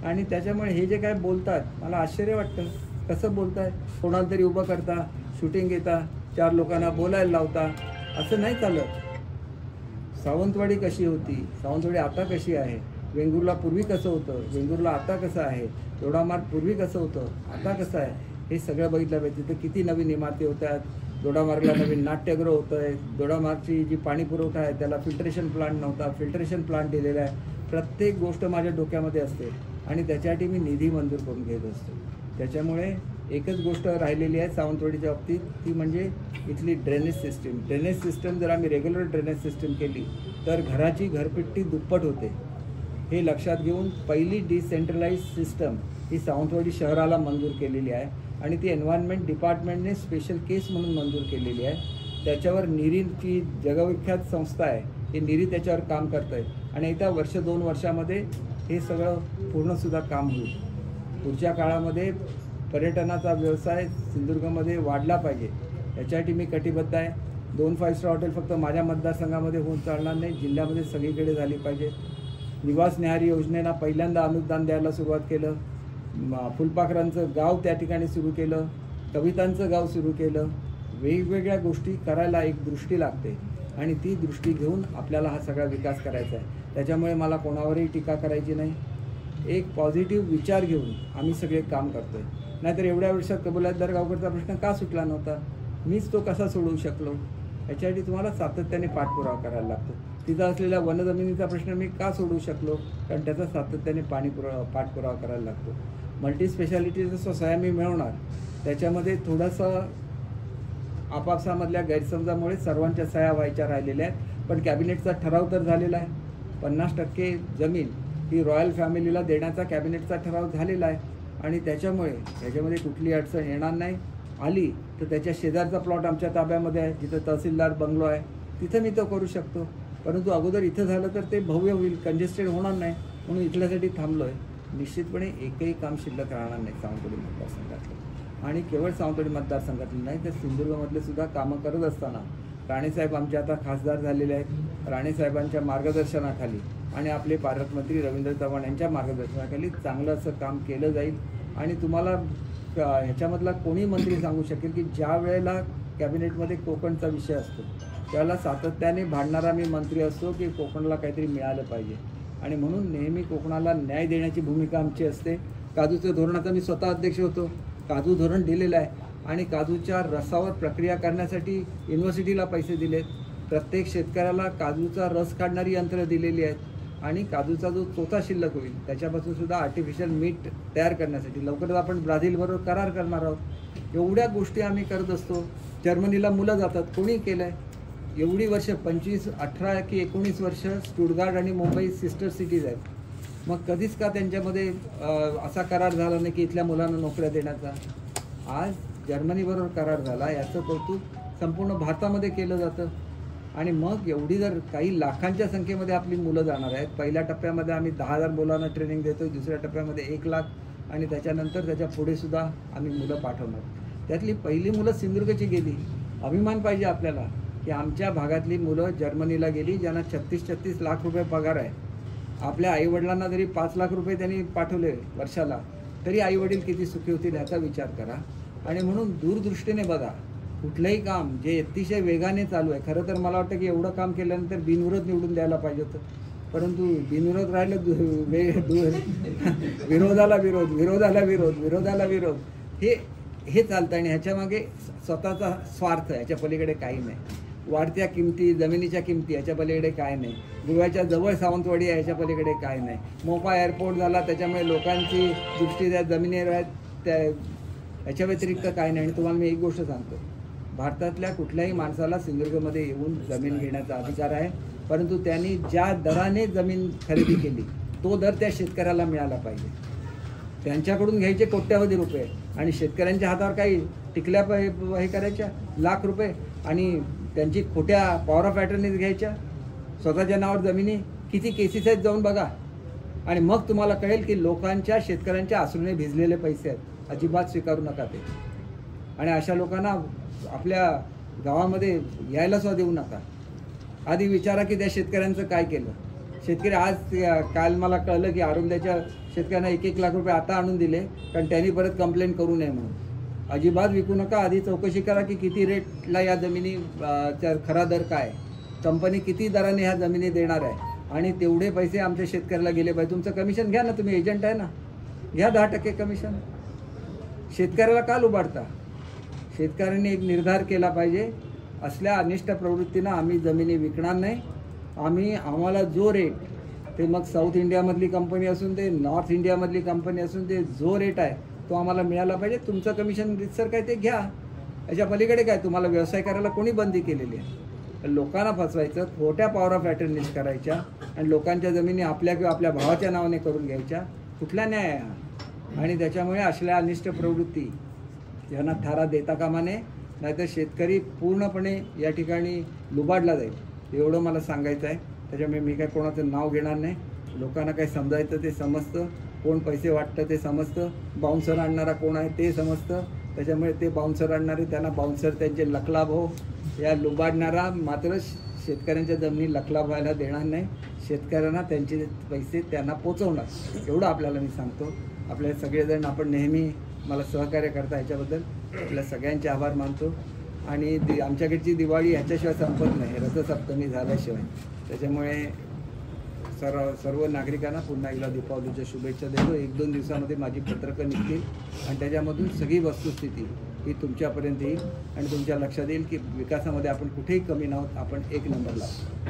[SPEAKER 1] आणि त्याच्यामुळे हे जे काय बोलतात मला आश्चर्य वाटतं. कसं बोलताय, कोणाला तरी उभं करता, शूटिंग घेता, 4 लोकांना बोलायला लावता, असं नाही चालत. सावंतवाडी कशी होती, सावंतवाडी आता कशी आहे, वेंगुर्ला पूर्वी कसं होतं, वेंगुर्ला आता कसं आहे, दोडामार्ग पूर्वी कसं होतं, आता कसं आहे, हे सगळं बघितलं पाहिजे. तिथं किती नवीन इमारती होत आहेत, दोडामार्गला नवीन नाट्यगृह होतं आहे, दोडामार्गची जी पाणी पुरवठा आहे त्याला फिल्ट्रेशन प्लांट नव्हता, फिल्ट्रेशन प्लांट दिलेला आहे. प्रत्येक गोष्ट माझ्या डोक्यामध्ये असते आणि त्याच्यासाठी मी निधी मंजूर करून घेत असतो. त्याच्यामुळे एकच गोष्ट राहिलेली आहे सावंतवाडीच्या बाबतीत, ती म्हणजे इथली ड्रेनेज सिस्टीम. ड्रेनेज सिस्टम जर आम्ही रेग्युलर ड्रेनेज सिस्टीम केली तर घराची घरपट्टी दुप्पट होते. हे लक्षात घेऊन पहिली डिसेंट्रलाइज सिस्टम ही सावंतवाडी शहराला मंजूर केलेली आहे आणि ती एन्व्हायरमेंट डिपार्टमेंटने स्पेशल केस म्हणून मंजूर केलेली आहे. त्याच्यावर निरीची जगविख्यात संस्था आहे, ही निरी त्याच्यावर काम करत आहे आणि येत्या 1-2 वर्षामध्ये हे सगळं पूर्णसुद्धा काम होईल. पुढच्या काळामध्ये पर्यटनाचा व्यवसाय सिंधुदुर्गमध्ये वाढला पाहिजे, याच्यासाठी मी कटिबद्ध आहे. 2 5 स्टार हॉटेल फक्त माझ्या मतदारसंघामध्ये होऊन चालणार नाही, जिल्ह्यामध्ये सगळीकडे झाली पाहिजे. निवास न्याहारी योजनेला पहिल्यांदा अनुदान द्यायला सुरुवात केलं. फुलपाखरांचं गाव त्या ठिकाणी सुरू केलं, कवितांचं गाव सुरू केलं. वेगवेगळ्या गोष्टी करायला एक दृष्टी लागते आणि ती दृष्टी घेऊन आपल्याला हा सगळा विकास करायचा आहे. त्याच्यामुळे मला कोणावरही टीका करायची नाही. एक पॉझिटिव्ह विचार घेऊन आम्ही सगळे काम करतो आहे. नाहीतर एवढ्या वर्षात कबुलातदार गावकरचा प्रश्न का सुटला नव्हता, मीच तो कसा सोडवू शकलो, याच्यासाठी तुम्हाला सातत्याने पाठपुरावा करायला लागतो. तिथं असलेल्या वनजमिनीचा प्रश्न मी का सोडवू शकलो, कारण त्याचा सातत्याने पाठपुरावा करायला लागतो. मल्टी स्पेशालिटीचा सोसाया मी मिळवणार, त्याच्यामध्ये थोडंसं आपापसामधल्या गैरसमजामुळे सर्वांच्या सह्या व्हायच्या राहिलेल्या आहेत. पण कॅबिनेटचा ठराव तर झालेला आहे. 50% जमीन ही रॉयल फॅमिलीला देण्याचा कॅबिनेटचा ठराव झालेला आहे आणि त्याच्यामुळे त्याच्यामध्ये कुठली अडचण येणार नाही. आली तर त्याच्या शेजारचा प्लॉट आमच्या ताब्यामध्ये आहे, जिथं तहसीलदार बंगलो आहे, तिथं मी तो करू शकतो. परंतु अगोदर इथं झालं तर ते भव्य होईल, कंजेस्टेड होणार नाही, म्हणून इथल्यासाठी थांबलो आहे. निश्चितपणे एकही काम शिल्लक राहणार नाही सावंतवाडी मतदारसंघातलं. आणि केवळ सावंतवाडी मतदारसंघातलं नाही तर सिंधुदुर्गमधले सुद्धा कामं करत असताना राणेसाहेब आमचे आता खासदार झालेले आहेत. राणेसाहेबांच्या मार्गदर्शनाखाली आणि आपले पालकमंत्री रवींद्र चव्हाण यांच्या मार्गदर्शनाखाली चांगलं असं काम केलं जाईल. आणि तुम्हाला ह्याच्यामधला कोणी मंत्री सांगू शकेल की ज्या वेळेला कॅबिनेटमध्ये कोकणचा विषय असतो त्यावेळेला सातत्याने भांडणारा मी मंत्री असतो की कोकणाला काहीतरी मिळालं पाहिजे. आणि म्हणून नेहमी कोकणाला न्याय देण्याची भूमिका आमची असते. काजूचं धोरणाचा मी स्वतः अध्यक्ष होतो. काजू धोरण दिलेलं आहे आणि काजूच्या रसावर प्रक्रिया करण्यासाठी युनिव्हर्सिटीला पैसे दिलेत. प्रत्येक शेतकऱ्याला काजूचा रस काढणारी यंत्र दिलेली आहेत आणि काजूचा जो चोथा शिल्लक होईल त्याच्यापासून सुद्धा आर्टिफिशियल मीठ तयार करण्यासाठी लवकरच आपण ब्राझीलबरोबर करार करणार आहोत. एवढ्या गोष्टी आम्ही करत असतो. जर्मनीला मुलं जातात, कोणी केलं आहे? एवढी वर्ष 25, 18 की 19 वर्ष स्टुटगार्ट आणि मुंबई सिस्टर सिटीज आहेत. मग कधीच का त्यांच्यामध्ये असा करार झाला नाही की इथल्या मुलांना नोकऱ्या देण्याचा? आज जर्मनीबरोबर करार झाला, याचं कौतुक संपूर्ण भारतामध्ये केलं जातं. आणि मग एवढी जर काही लाखांच्या संख्येमध्ये आपली मुलं जाणार आहेत. पहिल्या टप्प्यामध्ये आम्ही 10,000 मुलांना ट्रेनिंग देतो, दुसऱ्या टप्प्यामध्ये 1 लाख आणि त्याच्यानंतर त्याच्या पुढे सुद्धा आम्ही मुलं पाठवणार. त्यातली पहिली मुलं सिंधुदुर्गची गेली. अभिमान पाहिजे आपल्याला की आमच्या भागातली मुलं जर्मनीला गेली, ज्यांना 36-36 लाख रुपये पगार आहे. आपल्या आईवडिलांना जरी 5 लाख रुपये त्यांनी पाठवले वर्षाला तरी आईवडील किती सुखी होतील ह्याचा विचार करा. आणि म्हणून दूरदृष्टीने बघा. कुठलंही काम जे अतिशय वेगाने चालू आहे, खरं तर मला वाटतं की एवढं काम केल्यानंतर बिनविरोध निवडून द्यायला पाहिजे होतं, परंतु बिनविरोध राहिलं विरोधाला विरोध, विरोधाला विरोध, विरोधाला विरोध, हे चालतं आणि ह्याच्यामागे स्वतःचा स्वार्थ, ह्याच्या पलीकडे काही नाही. वाढत्या किमती, जमिनीच्या किमती, ह्याच्या पलीकडे काय नाही. गोव्याच्या जवळ सावंतवाडी आहे, ह्याच्या पलीकडे काय नाही. मोपा एअरपोर्ट झाला, त्याच्यामुळे लोकांची दृष्टी त्या जमिनीवर आहेत, त्या ह्याच्या व्यतिरिक्त काय नाही. आणि तुम्हाला मी एक गोष्ट सांगतो, भारतातल्या कुठल्याही माणसाला सिंधुदुर्गमध्ये येऊन जमीन घेण्याचा अधिकार आहे, परंतु त्यांनी ज्या दराने जमीन खरेदी केली तो दर त्या शेतकऱ्याला मिळाला पाहिजे. त्यांच्याकडून घ्यायचे कोट्यावधी रुपये आणि शेतकऱ्यांच्या हातावर काही टिकल्या हे करायच्या लाख रुपये आणि त्यांची खोट्या पॉवर ऑफ अटर्नीज घ्यायच्या. स्वतःच्या नावावर जमिनी किती केसेस आहेत जाऊन बघा आणि मग तुम्हाला कळेल की लोकांच्या, शेतकऱ्यांच्या आसरूने भिजलेले पैसे आहेत. अजिबात स्वीकारू नका ते. आणि अशा लोकांना आपल्या गावामध्ये यायला सुद्धा देऊ नका. आधी विचारा की त्या शेतकऱ्यांचं काय केलं. शेतकरी आज काल मला कळलं की अरुंद्याच्या शेतकऱ्यांना 1-1 लाख रुपये आता आणून दिले कारण त्यांनी परत कंप्लेंट करू नये म्हणून. अजिबात विकू नका. आधी चौकशी करा की किती रेटला या जमिनीचा खरा दर काय, कंपनी किती दराने ह्या जमिनी देणार आहे आणि तेवढे पैसे आमच्या शेतकऱ्याला गेले पाहिजे. तुमचं कमिशन घ्या ना, तुम्ही एजंट आहे ना, घ्या 10% कमिशन. शेतकऱ्याला का लुबाडता. शेतकऱ्यांनी एक निर्धार केला पाहिजे, असल्या अनिष्ट प्रवृत्तीनं आम्ही जमिनी विकणार नाही. आम्हाला जो रेट, ते मग साऊथ इंडियामधली कंपनी असून दे, नॉर्थ इंडियामधली कंपनी असून दे, जो रेट आहे तो आम्हाला मिळाला पाहिजे. तुमचं कमिशन रितसर काय ते घ्या. याच्या पलीकडे काय, तुम्हाला व्यवसाय करायला कोणी बंदी केलेली आहे. लोकांना फसवायचं, खोट्या पॉवर ऑफ अटर्नीज करायच्या आणि लोकांच्या जमिनी आपल्या किंवा आपल्या भावाच्या नावाने करून घ्यायच्या. कुठला न्याय आहे हा. आणि त्याच्यामुळे असल्या अनिष्ट प्रवृत्ती यांना थारा देता कामा नये, नाहीतर शेतकरी पूर्णपणे या ठिकाणी लुबाडला जाईल. एवढं मला सांगायचं आहे. त्याच्यामुळे मी काय कोणाचं नाव घेणार नाही. लोकांना काय समजायचं ते समजतं, कोण पैसे वाटतं ते समजतं, बाउन्सर आणणारा कोण आहे ते समजतं. त्याच्यामुळे ते बाउन्सर आणणारे त्यांना बाउन्सर त्यांचे लखलाभ हो. या लुबाडणारा मात्र शेतकऱ्यांच्या जमिनी लखलाभ व्हायला देणार नाही. शेतकऱ्यांना त्यांचे पैसे त्यांना पोचवणार, एवढं आपल्याला मी सांगतो. आपले सगळेजण आपण नेहमी मला सहकार्य करता, ह्याच्याबद्दल आपल्या सगळ्यांचे आभार मानतो. आणि आमच्याकडची दिवाळी ह्याच्याशिवाय संपत नाही, रथसप्तमी झाल्याशिवाय. त्याच्यामुळे सर्व नागरिकांना पुन्हा एकदा दीपावलीच्या शुभेच्छा देतो. 1-2 दिवसामध्ये माझी पत्रकं निघतील आणि त्याच्यामधून सगळी वस्तुस्थिती ही तुमच्यापर्यंत येईल आणि तुमच्या लक्षात येईल की विकासामध्ये आपण कुठेही कमी नव्हत, आपण 1 नंबर लावतो.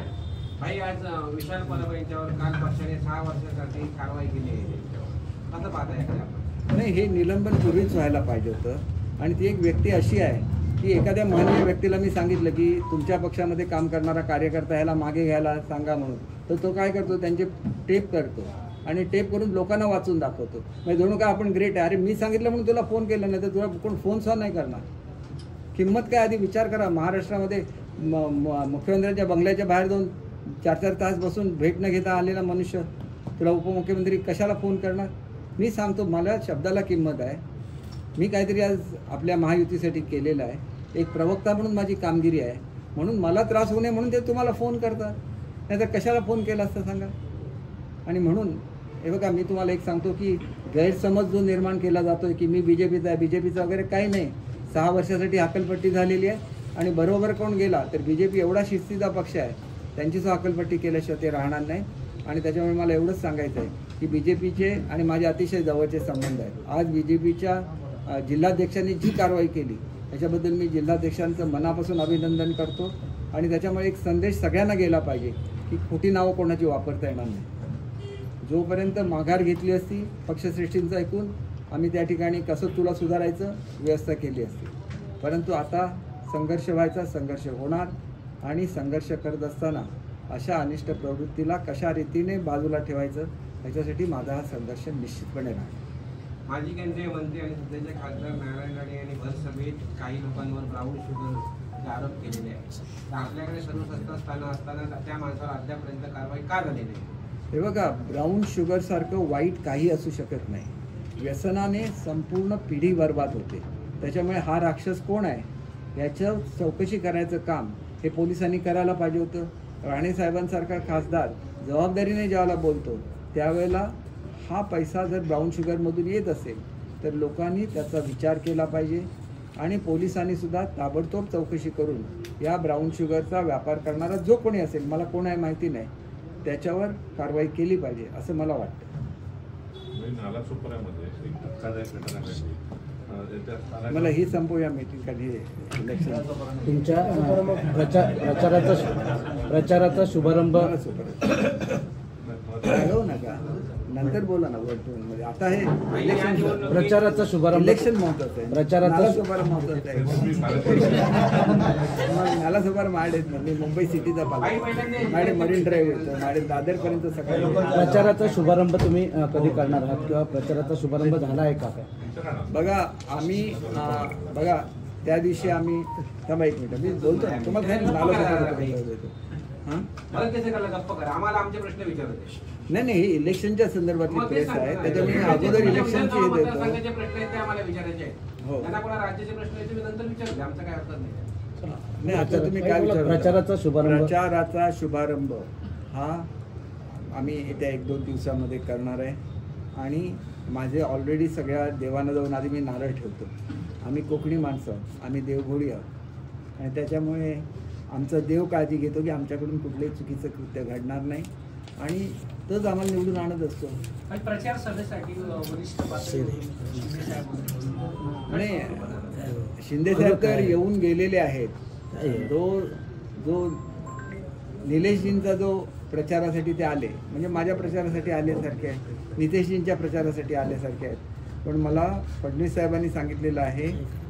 [SPEAKER 2] भाई, आज विशाल परब यांच्यावर काल पक्षाने 6 वर्षासाठी कारवाई केली आहे. कसं पाहता येते आपण?
[SPEAKER 1] नाही, हे निलंबन पूर्वीच व्हायला पाहिजे होतं. आणि ती एक व्यक्ती अशी आहे की एखाद्या माननीय व्यक्तीला मी सांगितलं की तुमच्या पक्षामध्ये काम करणारा कार्यकर्ता ह्याला मागे घ्यायला सांगा म्हणून, तर तो काय करतो, त्यांचे टेप करतो आणि टेप करून लोकांना वाचून दाखवतो. म्हणजे जणू का आपण ग्रेट आहे. अरे मी सांगितलं म्हणून तुला फोन केला, नाही तर तुला कोण फोन सुद्धा नाही करणार. किंमत काय, आधी विचार करा. महाराष्ट्रामध्ये मुख्यमंत्र्यांच्या बंगल्याच्या बाहेर जाऊन 4-4 तास बसून भेट न घेता आलेला मनुष्य तुला उपमुख्यमंत्री कशाला फोन करणार. मी सांगतो, मला शब्दाला किंमत आहे. मी काहीतरी आज आपल्या महायुतीसाठी केलेलं आहे. एक प्रवक्ता म्हणून माझी कामगिरी आहे, म्हणून मला त्रास होऊ नये म्हणून ते तुम्हाला फोन करतात, नाहीतर कशाला फोन केला असता सांगा. आणि म्हणून हे बघा, मी तुम्हाला एक सांगतो की गैरसमज जो निर्माण केला जातो की मी BJPचा आहे, BJPचा वगैरे काही नाही. 6 वर्षासाठी हकलपट्टी झालेली आहे आणि बरोबर कोण गेला तर BJP एवढा शिस्तीचा पक्ष आहे, त्यांची सुद्धा हकलपट्टी केल्याशिवाय ते राहणार नाही. आणि त्याच्यामुळे मला एवढंच सांगायचं आहे की BJPचे आणि माझे अतिशय जवळचे संबंध आहेत. आज BJPच्या जिल्हाध्यक्षांनी जी कारवाई केली त्याच्याबद्दल मी जिल्हाध्यक्षांचं मनापासून अभिनंदन करतो. आणि त्याच्यामुळे एक संदेश सगळ्यांना गेला पाहिजे की खोटी नावं कोणाची वापरता येणार नाही. जोपर्यंत माघार घेतली असती पक्षश्रेष्ठींचं ऐकून, आम्ही त्या ठिकाणी कसं तुला सुधारायचं व्यवस्था केली असती. परंतु आता संघर्ष व्हायचा, संघर्ष होणार. आणि संघर्ष करत असताना अशा अनिष्ट प्रवृत्तीला कशा रीतीने बाजूला ठेवायचं याच्यासाठी माझा हा संघर्ष निश्चितपणे राहणार.
[SPEAKER 2] माजी केंद्रीय मंत्री आणि सध्याचे खासदार नारायण राणे यांनी भर सभेत काही लोकांवर ब्राऊन शुगरचे आरोप केलेले आहेत. तर आपल्याकडे सर्व सत्ता स्थानं असताना त्या माणसावर अद्यापर्यंत कारवाई का झाली नाही?
[SPEAKER 1] हे बघा, ब्राऊन शुगरसारखं वाईट काही असू शकत नाही. व्यसनाने संपूर्ण पिढी बर्बाद होते. त्याच्यामुळे हा राक्षस कोण आहे याचं चौकशी करायचं काम हे पोलिसांनी करायला पाहिजे होतं. राणे साहेबांसारखा खासदार जबाबदारीने ज्यावेळेला बोलतो त्यावेळेला हा पैसा जर ब्राऊन शुगरमधून येत असेल तर लोकांनी त्याचा विचार केला पाहिजे आणि पोलिसांनी सुद्धा ताबडतोब चौकशी करून या ब्राऊन शुगरचा व्यापार करणारा जो कोणी असेल, मला कोण आहे माहिती नाही, त्याच्यावर कारवाई केली पाहिजे असं मला वाटतं. मला ही संपूया मीटिंग कधी इलेक्शन
[SPEAKER 3] तुमच्या प्रचाराचा शुभारंभ
[SPEAKER 1] हो नका, नंतर बोला ना मध्ये. आता हे इलेक्शन,
[SPEAKER 3] प्रचाराचा शुभारंभ,
[SPEAKER 1] इलेक्शन महत्वाचं आहे,
[SPEAKER 3] प्रचाराचा
[SPEAKER 1] शुभारंभ महत्वाचा आहे. मला सुभार माड आहेत ना, मी मुंबई सिटीचा पाहिजे, माडे मरीन ड्राईव्ह येतो, माडे दादरपर्यंत सकाळी.
[SPEAKER 3] प्रचाराचा शुभारंभ तुम्ही कधी करणार आहात किंवा प्रचाराचा शुभारंभ झाला आहे का?
[SPEAKER 1] बघा आम्ही बघा त्या दिवशी आम्ही थांबा एक मिनिट, मी बोलतो ना तुम्हाला काय
[SPEAKER 2] मला कसं करायला गप्प करा, आम्हाला आमचे प्रश्न विचारते.
[SPEAKER 1] नाही नाही, ही इलेक्शनच्या संदर्भातली प्रेस आहे, त्याच्यामुळे अगोदर इलेक्शनची हे देतो.
[SPEAKER 2] संघाचे प्रश्न आहेत ते आम्हाला विचारायचे आहेत.
[SPEAKER 1] हो.
[SPEAKER 2] त्यांना कोणा राज्याचे प्रश्न आहेत ते नंतर विचारले, आमचा काय अर्थ नाही.
[SPEAKER 1] नाही आता तुम्ही काय विचारता?
[SPEAKER 3] प्रचाराचा शुभारंभ,
[SPEAKER 1] प्रचाराचा शुभारंभ हा आम्ही येत्या 1-2 दिवसामध्ये करणार आहे. आणि माझे ऑलरेडी सगळ्या देवांना जाऊन आधी मी नारळ ठेवतो. आम्ही कोकणी माणसं आहोत, आम्ही देवभोळी आहोत आणि त्याच्यामुळे आमचा देव काळजी घेतो की आमच्याकडून कुठलंही चुकीचं कृत्य घडणार नाही आणि तोच आम्हाला निवडून आणत असतो.
[SPEAKER 4] प्रचार सभेसाठी वरिष्ठ
[SPEAKER 1] आणि शिंदेसाहेब तर येऊन गेलेले आहेत. जो निलेशजींचा जो प्रचारासाठी ते आले, म्हणजे माझ्या प्रचारासाठी आल्यासारखे आहे, नितेशजींच्या प्रचारासाठी आल्यासारखे आहेत. पण मला फडणवीस साहेबांनी सांगितलेलं आहे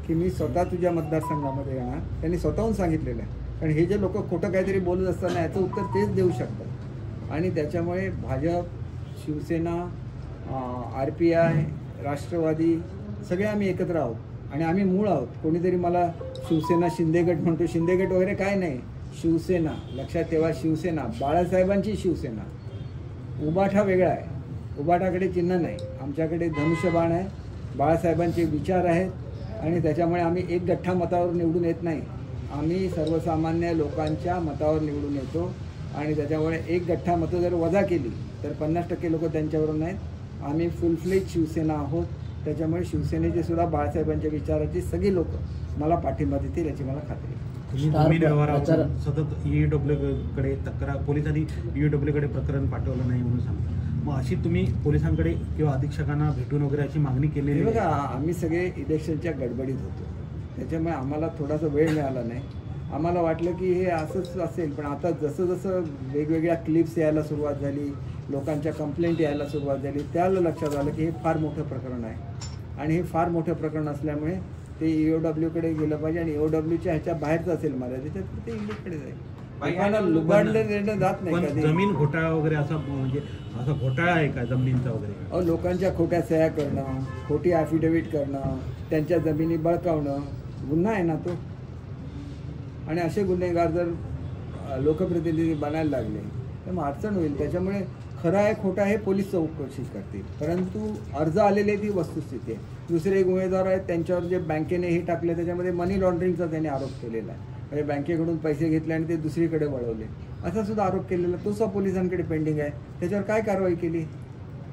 [SPEAKER 1] की मी स्वतः तुझ्या मतदारसंघामध्ये येणार. त्यांनी स्वतःहून सांगितलेलं आहे. कारण हे जे लोक खोटं काहीतरी बोलत असताना याचं उत्तर तेच देऊ शकतात. आणि त्याच्यामुळे भाजप, शिवसेना, RPI, राष्ट्रवादी सगळे आम्ही एकत्र आहोत आणि आम्ही मूळ आहोत. कोणीतरी मला शिवसेना शिंदेगट म्हणतो, शिंदेगट वगैरे काय नाही, शिवसेना लक्षात ठेवा. शिवसेना बाळासाहेबांची शिवसेना. उबाठा वेगळा आहे, उबाठाकडे चिन्ह नाही, आमच्याकडे धनुष्यबाण आहे, बाळासाहेबांचे विचार आहेत आणि त्याच्यामुळे आम्ही एक गठ्ठा मतावर निवडून येत नाही, आम्ही सर्वसामान्य लोकांच्या मतावर निवडून येतो. आणि त्याच्यामुळे एक गठ्ठा मतं जर वजा केली तर 50% लोक त्यांच्यावरून आहेत. आम्ही फुल फ्लेज शिवसेना आहोत. त्याच्यामुळे शिवसेनेचे सुद्धा बाळासाहेबांच्या विचाराची सगळी लोक मला पाठिंबा देतील याची मला खात्री आहे.
[SPEAKER 5] जमीन व्यवहारावर सतत EEW कडे तक्रार, पोलिसांनी EEW कडे प्रकरण पाठवलं नाही म्हणून सांगतात. मग अशी तुम्ही पोलिसांकडे किंवा अधीक्षकांना भेटून वगैरे अशी मागणी केलेली
[SPEAKER 1] बघा, आम्ही सगळे इलेक्शनच्या गडबडीत होतो, त्याच्यामुळे आम्हाला थोडासा वेळ मिळाला नाही. आम्हाला वाटलं की हे असंच असेल, पण आता जसं जसं वेगवेगळ्या क्लिप्स यायला सुरुवात झाली, लोकांच्या कंप्लेंट यायला सुरुवात झाली, त्याला लक्षात आलं की हे फार मोठं प्रकरण आहे आणि हे फार मोठं प्रकरण असल्यामुळे ते EOW कडे गेलं पाहिजे आणि EOWच्या ह्याच्या बाहेरचं असेल मला त्याच्यात ते इंग्लिशकडे जाईल. लोकांना लुबाडलं देणं जात नाही कधी.
[SPEAKER 5] जमीन घोटाळा वगैरे असा म्हणजे असा घोटाळा आहे का जमिनींचा वगैरे?
[SPEAKER 1] अहो, लोकांच्या खोट्या सह्या करणं, खोटी ॲफिडेव्हिट करणं, त्यांच्या जमिनी बळकावणं गुन्हा आहे ना तो. आणि असे गुन्हेगार जर लोकप्रतिनिधी बनायला लागले तर मग अडचण होईल. त्याच्यामुळे खरं आहे खोटा हे पोलीस चौकशी करतील, परंतु अर्ज आलेली ती वस्तुस्थिती आहे. दुसरे एक उमेदवार आहेत त्यांच्यावर जे बँकेने हे टाकले त्याच्यामध्ये मनी लॉन्ड्रिंगचा त्यांनी आरोप केलेला आहे. म्हणजे बँकेकडून पैसे घेतले आणि ते दुसरीकडे वळवले असा सुद्धा आरोप केलेला, तो सुद्धा पोलिसांकडे पेंडिंग आहे. त्याच्यावर काय कारवाई केली?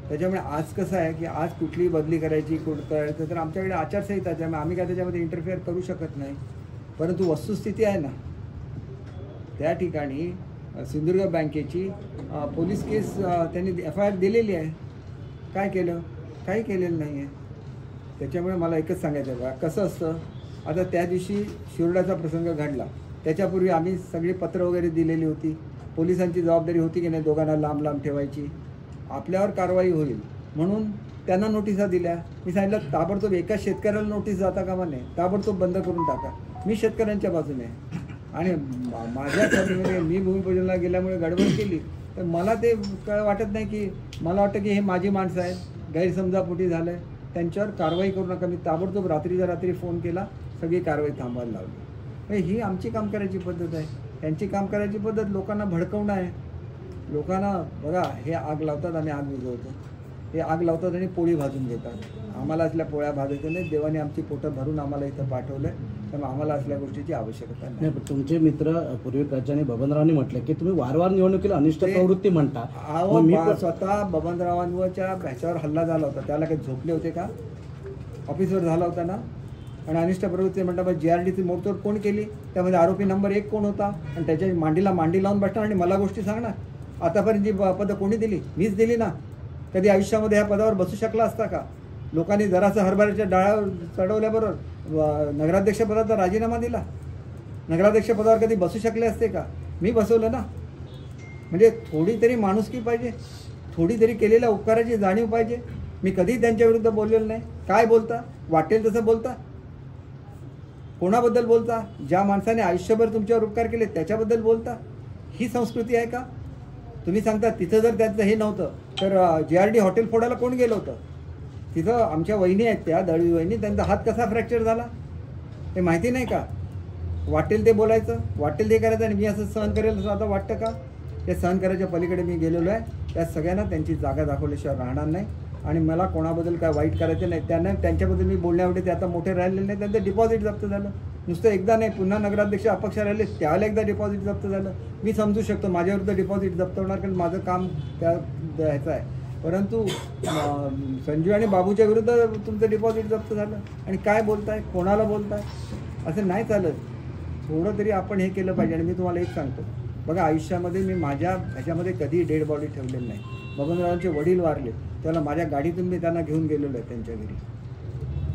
[SPEAKER 1] त्याच्यामुळे आज कसं आहे की आज कुठली बदली करायची कुठं करायचं तर आमच्याकडे आचारसंहिता आहे, त्यामुळे आम्ही काय त्याच्यामध्ये इंटरफेअर करू शकत नाही. परंतु वस्तुस्थिती आहे ना, त्या ठिकाणी सिंधुदुर्ग बँकेची पोलीस केस त्यांनी FIR दिलेली आहे. काय केलं? काही केलेलं नाही आहे. त्याच्यामुळे मला एकच सांगायचं आहे बघा, कसं असतं आता त्या दिवशी शिरोडाचा प्रसंग घडला, त्याच्यापूर्वी आम्ही सगळी पत्र वगैरे दिलेली होती. पोलिसांची जबाबदारी होती की नाही दोघांना लांब लांब ठेवायची, आपल्यावर कारवाई होईल म्हणून त्यांना नोटिसा दिल्या. मी सांगितलं ताबडतोब एका शेतकऱ्याला नोटीस जाता कामा नये, ताबडतोब बंद करून टाका. मी शेतकऱ्यांच्या बाजूने आहे आणि माझ्या खात्यामध्ये मी भूमिपूजनाला गेल्यामुळे गडबड केली तर मला ते वाटत नाही की मला वाटतं की हे माझी माणसं आहेत, गैरसमजापोटी झालं आहे, त्यांच्यावर कारवाई करू नका. मी ताबडतोब रात्रीच्या रात्री फोन केला, सगळी कारवाई थांबवायला लावली. ही आमची काम करायची पद्धत आहे. त्यांची काम करायची पद्धत लोकांना भडकवणं आहे. लोकांना बघा, हे आग लावतात आम्ही आग विझवतो, हे आग लावतात आणि पोळी भाजून घेतात. आम्हाला असल्या पोळ्या भाजायच्या नाही. देवाने आमची पोटं भरून आम्हाला इथं पाठवलं आहे, त्यामुळे आम्हाला असल्या गोष्टीची आवश्यकता नाही.
[SPEAKER 3] पण तुमचे मित्र पूर्वी प्रजाने बबनरावांनी म्हटलं की तुम्ही वारंवार निवडणुकीला अनिष्ट प्रवृत्ती म्हणता.
[SPEAKER 1] स्वतः बबनरावांवरच्या ह्याच्यावर हल्ला झाला होता, त्याला काही झोपले होते का? ऑफिसवर झाला होता ना, आणि अनिष्ट प्रवृत्ती म्हणतात GRDची मोडतोड कोण केली, त्यामध्ये आरोपी नंबर 1 कोण होता आणि त्याच्या मांडीला मांडी लावून बसणार आणि मला गोष्टी सांगणार. आतापर्यंत जी पदं कोणी दिली? मीच दिली ना. कधी आयुष्यामध्ये ह्या पदावर बसू शकला असता का? लोकांनी जरासं हरभऱ्याच्या डाळ्यावर चढवल्याबरोबर नगराध्यक्षपदाचा राजीनामा दिला. नगराध्यक्षपदावर कधी बसू शकले असते का? मी बसवलं ना. म्हणजे थोडी तरी माणुसकी पाहिजे, थोडी तरी केलेल्या उपकाराची जाणीव पाहिजे. मी कधी त्यांच्याविरुद्ध बोललेलो नाही. काय बोलता? वाटेल तसं बोलता. कोणाबद्दल बोलता? ज्या माणसाने आयुष्यभर तुमच्यावर उपकार केले त्याच्याबद्दल बोलता. ही संस्कृती आहे का? तुम्ही सांगता तिथं जर त्यांचं हे नव्हतं तर GRD हॉटेल फोडायला कोण गेलं होतं? तिथं आमच्या वहिनी आहेत, त्या दळवी वहिनी, त्यांचा हात कसा फ्रॅक्चर झाला हे माहिती नाही का? वाटेल ते बोलायचं, वाटेल ते करायचं आणि मी असं सहन करेल असं आता वाटतं का? ते सहन करायच्या पलीकडे मी गेलेलो आहे. त्या सगळ्यांना त्यांची जागा दाखवल्याशिवाय राहणार नाही आणि मला कोणाबद्दल काय वाईट करायचं नाही. त्यांना त्यांच्याबद्दल मी बोलण्याएवढे ते आता मोठे राहिलेले नाही. त्यांचं डिपॉझिट जप्त झालं. नुसतं एकदा नाही, पुन्हा नगराध्यक्ष अपक्ष राहिले त्यावेळेला एकदा डिपॉझिट जप्त झालं. मी समजू शकतो माझ्याविरुद्ध डिपॉझिट जप्त होणार कारण माझं काम त्या ह्याचं आहे. परंतु संजू आणि बाबूच्या विरुद्ध तुमचं डिपॉझिट जप्त झालं आणि काय बोलताय? कोणाला बोलताय? असं नाही चालत. थोडं तरी आपण हे केलं पाहिजे. आणि मी तुम्हाला एक सांगतो बघा, आयुष्यामध्ये मी माझ्या ह्याच्यामध्ये कधी डेड बॉडी ठेवलेली नाही. बबनरावांचे वडील वारले त्याला माझ्या गाडीतून मी त्यांना घेऊन गेलेलो आहे त्यांच्या घरी.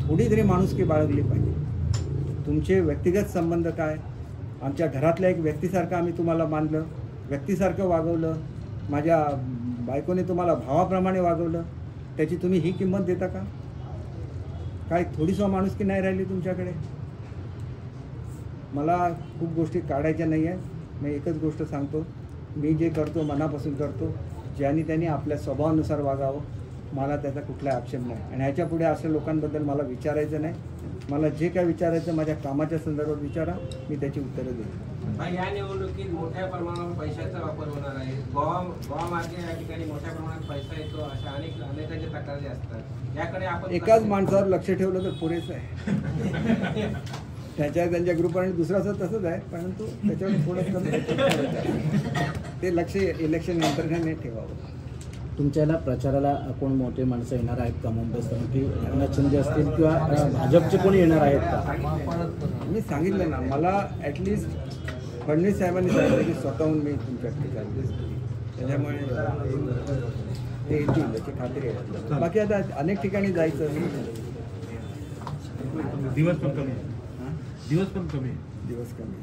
[SPEAKER 1] थोडी तरी माणुसकी बाळगली पाहिजे. तुमचे व्यक्तिगत संबंध काय? आमच्या घरातल्या एक व्यक्तीसारखं आम्ही तुम्हाला मानलं, व्यक्तीसारखं वागवलं. माझ्या बायकोने तुम्हाला भावाप्रमाणे वागवलं, त्याची तुम्ही ही किंमत देता का? काय थोडीसं माणुसकी नाही राहिली तुमच्याकडे? मला खूप गोष्टी काढायच्या नाही आहेत. मी एकच गोष्ट सांगतो, मी जे करतो मनापासून करतो. ज्यांनी त्यांनी आपल्या स्वभावानुसार वागावं, मला त्याचा कुठलाही आक्षेप नाही. आणि ह्याच्या पुढे अशा लोकांबद्दल मला विचारायचं नाही. मला जे काय विचारायचं माझ्या कामाच्या संदर्भात विचारा, मी त्याची उत्तरं देईन.
[SPEAKER 2] या निवडणुकीत मोठ्या प्रमाणावर पैशाचा वापर होणार आहे. गोवा मार्गे या ठिकाणी मोठ्या प्रमाणात पैसा येतो अशा अनेकांच्या तक्रारी असतात. याकडे आपण
[SPEAKER 1] एकाच माणसावर लक्ष ठेवलं तर पुरेसं आहे. त्यांच्या ग्रुपवर दुसरं असं तसंच आहे, परंतु त्याच्यावर थोडं कमी ते लक्ष इलेक्शन नंतर नाही ठेवावं.
[SPEAKER 3] तुमच्या याला प्रचाराला कोण मोठे माणसं येणार आहेत का? मुंबईत की एकनाथ शिंदे असतील किंवा भाजपचे कोणी येणार आहेत का?
[SPEAKER 1] मी सांगितलं ना, मला ॲटलिस्ट फडणवीस साहेबांनी सांगितलं की स्वतःहून मी तुमच्याकडे जाईल. त्याच्यामुळे ते येतील त्याची खात्री आहे. बाकी आता अनेक ठिकाणी जायचं.
[SPEAKER 5] दिवस पण कमी आहे. दिवस कमी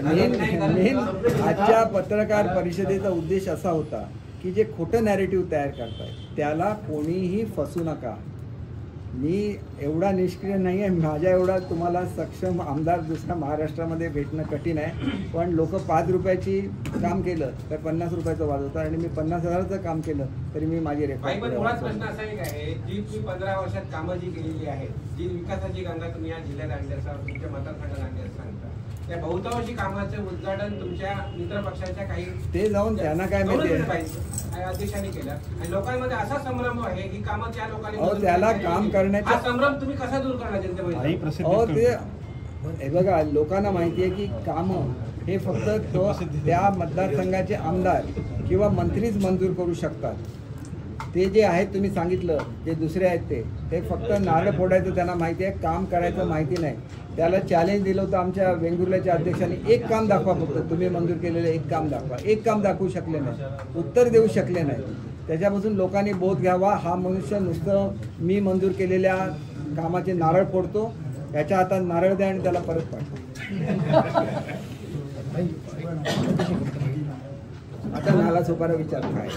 [SPEAKER 1] मेन आजच्या पत्रकार परिषदेचा उद्देश असा होता की जे खोटं नॅरेटिव्ह तयार करतायत त्याला कोणीही फसू नका. मी एवढा निष्क्रिय नाही आहे. माझ्या एवढा तुम्हाला सक्षम आमदार दुसऱ्या महाराष्ट्रामध्ये भेटणं कठीण आहे. पण लोक 5 रुपयाची काम केलं तर 50 रुपयाचं वाजवतात आणि मी 50,000चं काम केलं तरी मी माझी
[SPEAKER 2] पण मुळात प्रश्न असा एक आहे, जी तुम्ही 15 वर्षात कामं जी केलेली आहेत, जी विकासाची गंगा तुम्ही या जिल्ह्यात आणली असाल, तुमच्या मतदारसंघात आणली सांगता, त्या बहुतांशी कामाचं उद्घाटन तुमच्या मित्र पक्षाच्या काही
[SPEAKER 1] ते जाऊन त्यांना काय माहिती
[SPEAKER 2] अध्यक्षांनी केलं आणि लोकांमध्ये असा संभ्रम आहे की कामं त्या लोकांनी
[SPEAKER 1] त्याला काम करण्याचा
[SPEAKER 2] संभ्रम तुम्ही कसा दूर करणार जनतेमध्ये?
[SPEAKER 1] हे बघा, लोकांना माहिती आहे की कामं हे फक्त त्या मतदारसंघाचे आमदार किंवा मंत्रीच मंजूर करू शकतात. ते जे आहेत तुम्ही सांगितलं जे दुसरे आहेत ते फक्त नारळ फोडायचं त्यांना माहिती आहे, काम करायचं माहिती नाही. त्याला चॅलेंज दिलं होतं आमच्या वेंगुर्ल्याच्या अध्यक्षांनी, एक काम दाखवा फक्त तुम्ही मंजूर केलेलं एक काम दाखवा. एक काम दाखवू शकले नाही, उत्तर देऊ शकले नाही. त्याच्यापासून लोकांनी बोध घ्यावा. हा मनुष्य नुसतं मी मंजूर केलेल्या कामाचे नारळ फोडतो, याच्या हातात नारळ द्या आणि त्याला परत पाठवा. आता नाला सोपारा विचार काय